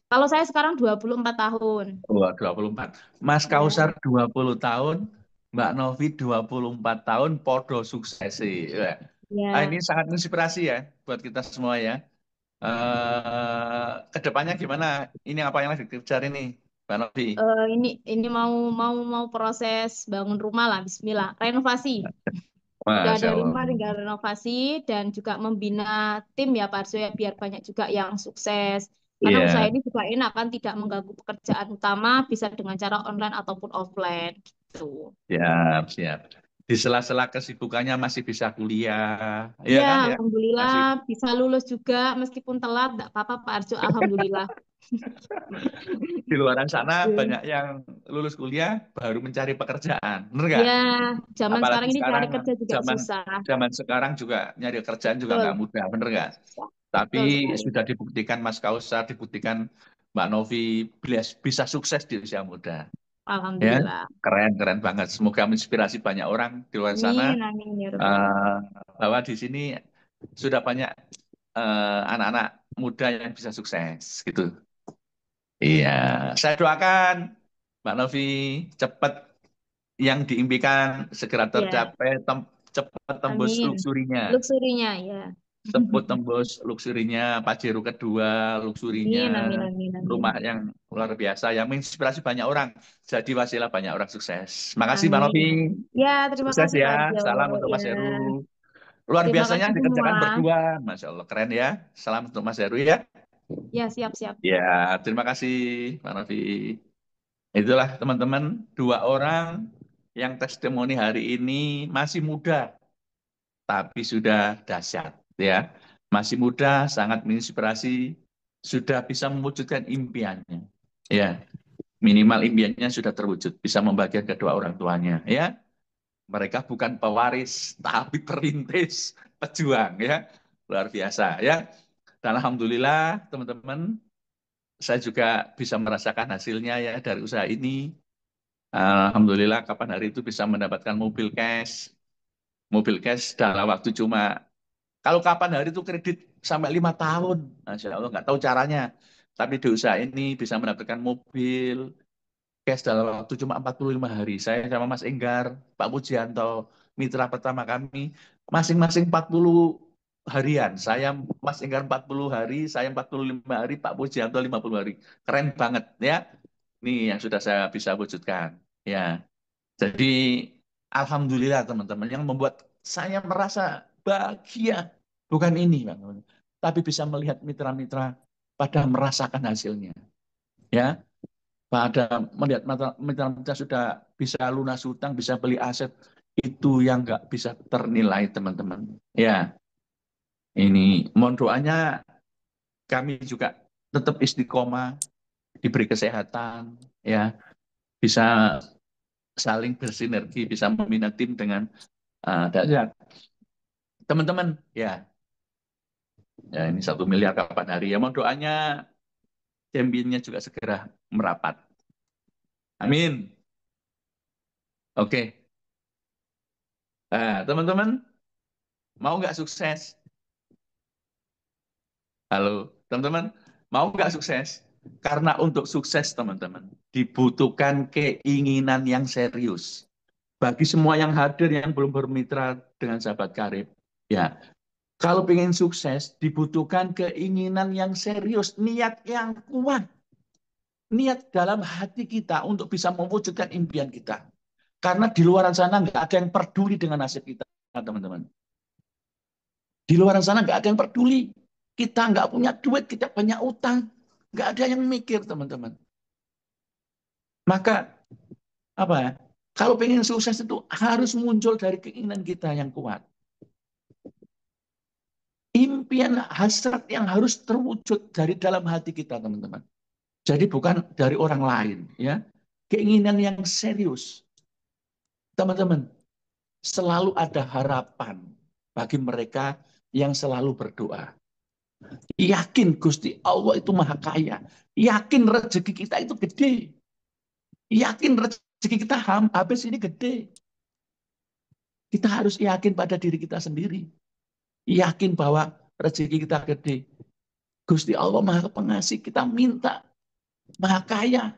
Kalau saya sekarang 24 tahun. Wah, 24. Mas Ya. Kausar 20 tahun, Mbak Novi 24 tahun, podo sukses sih. Ya. Ini sangat inspirasi ya buat kita semua ya. Kedepannya gimana? Ini apa yang lagi dikejar ini, Mbak Novi? Ini mau proses bangun rumah lah, Bismillah, renovasi. Udah Masya ada Allah. rumah, tinggal renovasi dan juga membina tim ya Pak Arjo ya, biar banyak juga yang sukses. Karena usaha Iya, ini juga enak kan, tidak mengganggu pekerjaan utama, bisa dengan cara online ataupun offline gitu. siap, siap. Di sela-sela kesibukannya masih bisa kuliah, ya Ya, kan ya? alhamdulillah Masih bisa lulus juga meskipun telat, enggak apa-apa Pak Arjo, alhamdulillah. di luar sana Gitu. banyak yang lulus kuliah baru mencari pekerjaan, bener nggak? Ya, zaman Apalagi sekarang ini sekarang cari kerja juga zaman susah. zaman sekarang juga nyari kerjaan juga nggak Betul, mudah, bener nggak? susah. Tapi Betul sekali. sudah dibuktikan Mas Kausar, dibuktikan Mbak Novi bisa sukses di usia muda. Ya, Alhamdulillah. keren, keren banget. Semoga menginspirasi banyak orang di luar sana Amin, amin ya Rabbal eh, Alamin. bahwa di sini sudah banyak anak-anak muda yang bisa sukses, gitu. Iya, saya doakan Mbak Novi cepat yang diimpikan segera Ya, tercapai, cepat tembus amin. luxurinya. Luxurinya ya. Sebut tembus luxurinya Pajero kedua, luxurinya Amin, amin, amin, rumah amin. yang luar biasa, yang menginspirasi banyak orang. Jadi wasilah banyak orang sukses. Makasih Mbak Novi. Amin, amin. Ya, terima Sukses kasih ya. Pak Arjo. Salam untuk Ya, Mas Heru. Luar terima biasanya kasih dikerjakan semua. berdua. Masya Allah, keren ya. Salam untuk Mas Heru ya. Ya, siap-siap. Ya, terima kasih Mbak Novi. Itulah teman-teman, dua orang yang testimoni hari ini masih muda, tapi sudah dahsyat ya. Masih muda, sangat menginspirasi, sudah bisa mewujudkan impiannya. Ya, minimal impiannya sudah terwujud, bisa membagikan kedua orang tuanya ya. Mereka bukan pewaris, tapi perintis, pejuang ya. Luar biasa ya. Dan alhamdulillah teman-teman, saya juga bisa merasakan hasilnya ya dari usaha ini. Alhamdulillah kapan hari itu bisa mendapatkan mobil cash. Mobil cash dalam waktu cuma, kalau kapan hari itu kredit sampai 5 tahun, Masya Allah nggak tahu caranya. Tapi di usaha ini bisa mendapatkan mobil cash dalam waktu cuma 45 hari. Saya sama Mas Enggar, Pak Pujianto, mitra pertama kami, masing-masing 40 harian. Saya Mas Enggar 40 hari, saya 45 hari, Pak Pujianto 50 hari. Keren banget ya. Ini yang sudah saya bisa wujudkan. Ya, jadi alhamdulillah teman-teman, yang membuat saya merasa bahagia bukan ini, Bang, tapi bisa melihat mitra-mitra pada merasakan hasilnya. Ya, pada melihat mitra-mitra sudah bisa lunas hutang, bisa beli aset, itu yang nggak bisa ternilai, teman-teman. Ya, ini mohon doanya, kami juga tetap istiqomah, diberi kesehatan, ya, bisa saling bersinergi, bisa membina tim dengan dahsyat. Teman-teman, ya ini 1 miliar kapan hari ya. Mohon doanya championnya juga segera merapat. Amin. Oke. Teman-teman, mau nggak sukses? Halo, teman-teman, mau nggak sukses? Karena untuk sukses, teman-teman, dibutuhkan keinginan yang serius. Bagi semua yang hadir yang belum bermitra dengan sahabat karib, ya, kalau ingin sukses, dibutuhkan keinginan yang serius, niat yang kuat. Niat dalam hati kita untuk bisa mewujudkan impian kita. Karena di luar sana nggak ada yang peduli dengan nasib kita, teman-teman. Di luar sana nggak ada yang peduli. Kita nggak punya duit, kita banyak utang. Nggak ada yang mikir, teman-teman. Maka, apa ya? Kalau pengen sukses itu harus muncul dari keinginan kita yang kuat. Impian hasrat yang harus terwujud dari dalam hati kita, teman-teman. Jadi bukan dari orang lain, ya. Keinginan yang serius. Teman-teman, selalu ada harapan bagi mereka yang selalu berdoa. Yakin Gusti Allah itu maha kaya. Yakin rezeki kita itu gede. Yakin rezeki kita habis ini gede. Kita harus yakin pada diri kita sendiri. Yakin bahwa rezeki kita gede. Gusti Allah maha pengasih. Kita minta maha kaya.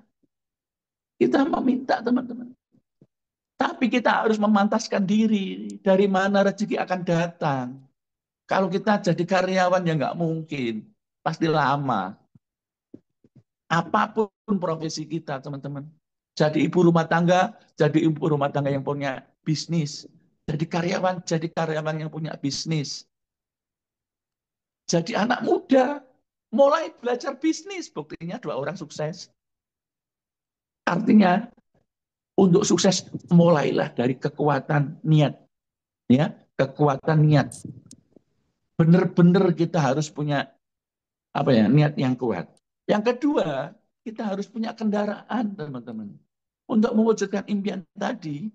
Kita meminta, teman-teman. Tapi kita harus memantaskan diri dari mana rezeki akan datang. Kalau kita jadi karyawan ya nggak mungkin, pasti lama. Apapun profesi kita, teman-teman. Jadi ibu rumah tangga, jadi ibu rumah tangga yang punya bisnis. Jadi karyawan yang punya bisnis. Jadi anak muda, mulai belajar bisnis, buktinya 2 orang sukses. Artinya untuk sukses mulailah dari kekuatan niat, ya, kekuatan niat. Benar-benar kita harus punya niat yang kuat. Yang kedua, kita harus punya kendaraan, teman-teman. Untuk mewujudkan impian tadi,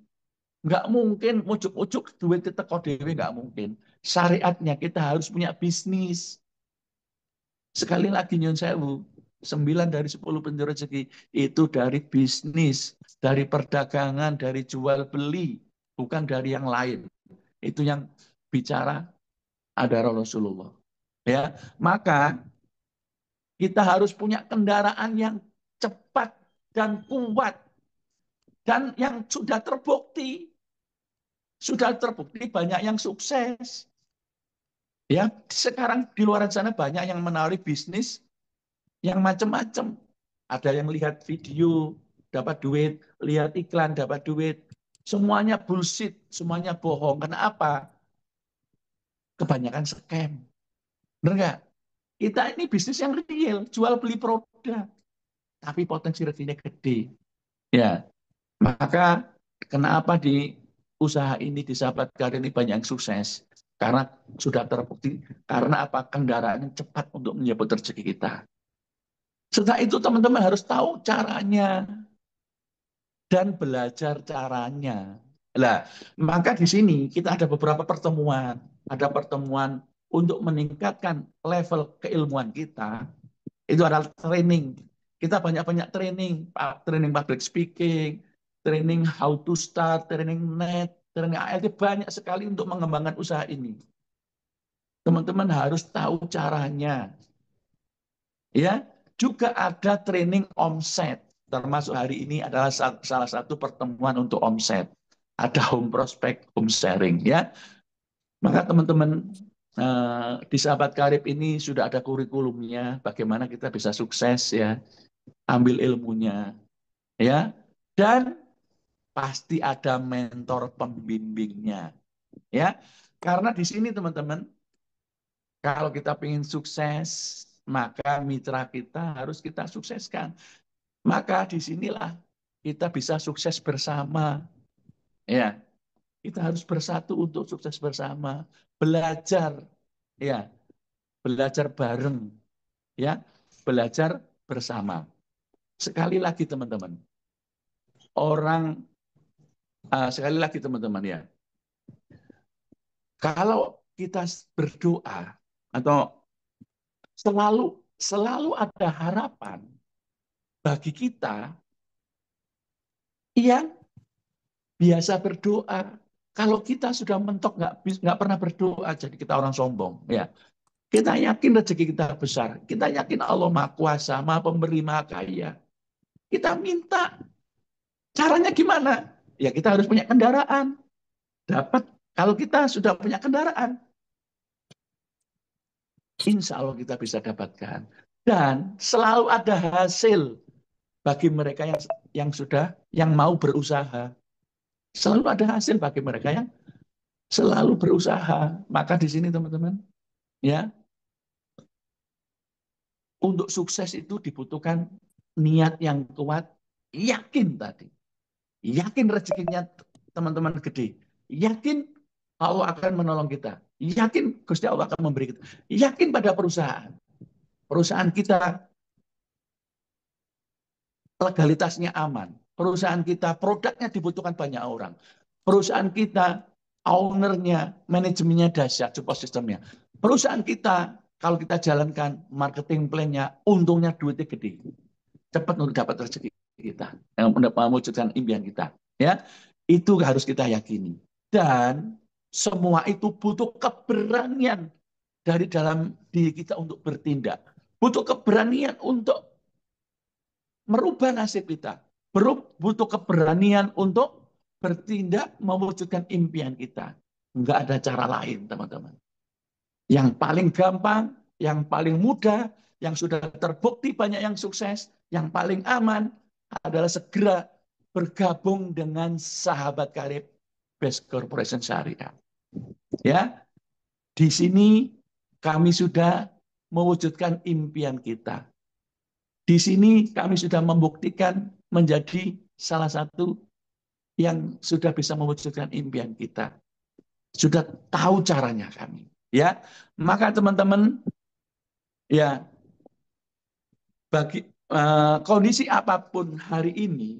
nggak mungkin ujuk-ujuk duit teko dewe, nggak mungkin. Syariatnya kita harus punya bisnis. Sekali lagi nyun sewu, 9 dari 10 pintu rezeki itu dari bisnis, dari perdagangan, dari jual beli, bukan dari yang lain. Itu yang bicara ada Rasulullah. Ya, maka kita harus punya kendaraan yang cepat dan kuat dan yang sudah terbukti. Sudah terbukti banyak yang sukses. Ya, sekarang di luar sana banyak yang menawari bisnis yang macam-macam. Ada yang lihat video dapat duit, lihat iklan dapat duit. Semuanya bullshit, semuanya bohong. Kenapa? Kebanyakan scam. Benar nggak? Kita ini bisnis yang real, jual beli produk, tapi potensi rezekinya gede. Ya, maka kenapa di usaha ini di sahabat karir ini banyak yang sukses? Karena sudah terbukti. Karena apa? Kendaraan yang cepat untuk menyebut rezeki kita. Setelah itu teman-teman harus tahu caranya dan belajar caranya. Lah, maka di sini kita ada beberapa pertemuan. Ada pertemuan untuk meningkatkan level keilmuan kita. Itu adalah training. Kita banyak-banyak training public speaking, training how to start, training net, training ALT, banyak sekali untuk mengembangkan usaha ini. Teman-teman harus tahu caranya. Ya, juga ada training omset. Termasuk hari ini adalah salah satu pertemuan untuk omset. Ada home prospect, home sharing, ya. Maka teman-teman di Sahabat Karib ini sudah ada kurikulumnya, bagaimana kita bisa sukses, ya. Ambil ilmunya, ya. Dan pasti ada mentor pembimbingnya, ya. Karena di sini teman-teman, kalau kita ingin sukses, maka mitra kita harus kita sukseskan. Maka disinilah kita bisa sukses bersama. Ya, kita harus bersatu untuk sukses bersama. Belajar, ya, belajar bareng, ya, belajar bersama. Sekali lagi teman-teman, sekali lagi teman-teman, ya, kalau kita berdoa atau selalu ada harapan bagi kita yang biasa berdoa. Kalau kita sudah mentok nggak pernah berdoa, jadi kita orang sombong, ya. Kita yakin rezeki kita besar, kita yakin Allah Maha Kuasa, Maha Pemberi, Maha Kaya. Kita minta, caranya gimana? Ya kita harus punya kendaraan. Dapat, kalau kita sudah punya kendaraan, insya Allah kita bisa dapatkan. Dan selalu ada hasil bagi mereka yang mau berusaha. Selalu ada hasil bagi mereka yang selalu berusaha. Maka di sini teman-teman, ya, untuk sukses itu dibutuhkan niat yang kuat, yakin tadi. Yakin rezekinya teman-teman gede. Yakin Allah akan menolong kita. Yakin Gusti Allah akan memberi kita. Yakin pada perusahaan. Perusahaan kita legalitasnya aman. Perusahaan kita produknya dibutuhkan banyak orang. Perusahaan kita ownernya, manajemennya dahsyat, support sistemnya. Perusahaan kita kalau kita jalankan marketing plan-nya, untungnya duitnya gede. Cepat untuk dapat rezeki kita, yang mewujudkan impian kita, ya. Itu harus kita yakini. Dan semua itu butuh keberanian dari dalam diri kita untuk bertindak. Butuh keberanian untuk merubah nasib kita. Butuh keberanian untuk bertindak mewujudkan impian kita. Enggak ada cara lain, teman-teman. Yang paling gampang, yang paling mudah, yang sudah terbukti banyak yang sukses, yang paling aman adalah segera bergabung dengan Sahabat Karib Best Corporation Syariah. Ya, di sini kami sudah mewujudkan impian kita. Di sini kami sudah membuktikan menjadi salah satu yang sudah bisa mewujudkan impian kita. Sudah tahu caranya kami. Ya, maka teman-teman, ya, bagi kondisi apapun hari ini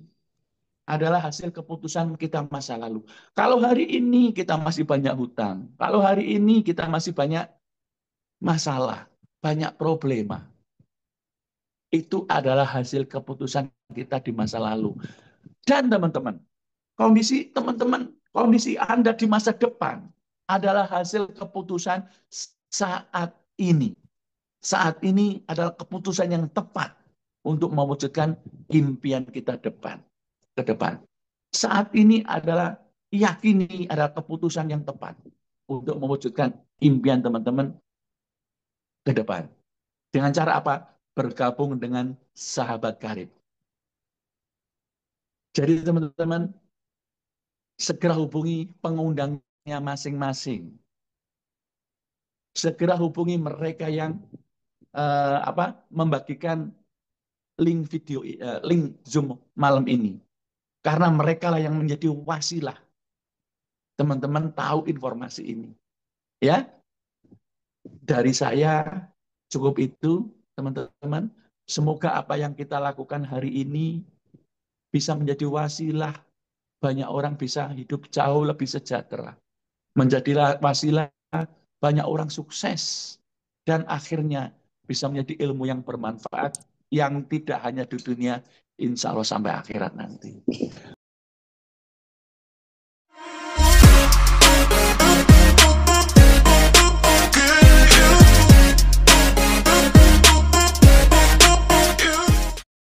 adalah hasil keputusan kita masa lalu. Kalau hari ini kita masih banyak hutang, kalau hari ini kita masih banyak masalah, banyak problema, itu adalah hasil keputusan kita di masa lalu. Dan teman-teman, kondisi Anda di masa depan adalah hasil keputusan saat ini. Saat ini adalah keputusan yang tepat untuk mewujudkan impian kita ke depan. Saat ini adalah yakini adalah keputusan yang tepat untuk mewujudkan impian teman-teman ke depan. Dengan cara apa? Bergabung dengan sahabat karib. Jadi teman-teman, segera hubungi pengundangnya masing-masing. Segera hubungi mereka yang membagikan link video, link Zoom malam ini. Karena mereka lah yang menjadi wasilah. Teman-teman tahu informasi ini. Ya, dari saya cukup itu, teman-teman. Semoga apa yang kita lakukan hari ini bisa menjadi wasilah. Banyak orang bisa hidup jauh lebih sejahtera. Menjadilah wasilah banyak orang sukses. Dan akhirnya bisa menjadi ilmu yang bermanfaat. Yang tidak hanya di dunia, insya Allah sampai akhirat nanti.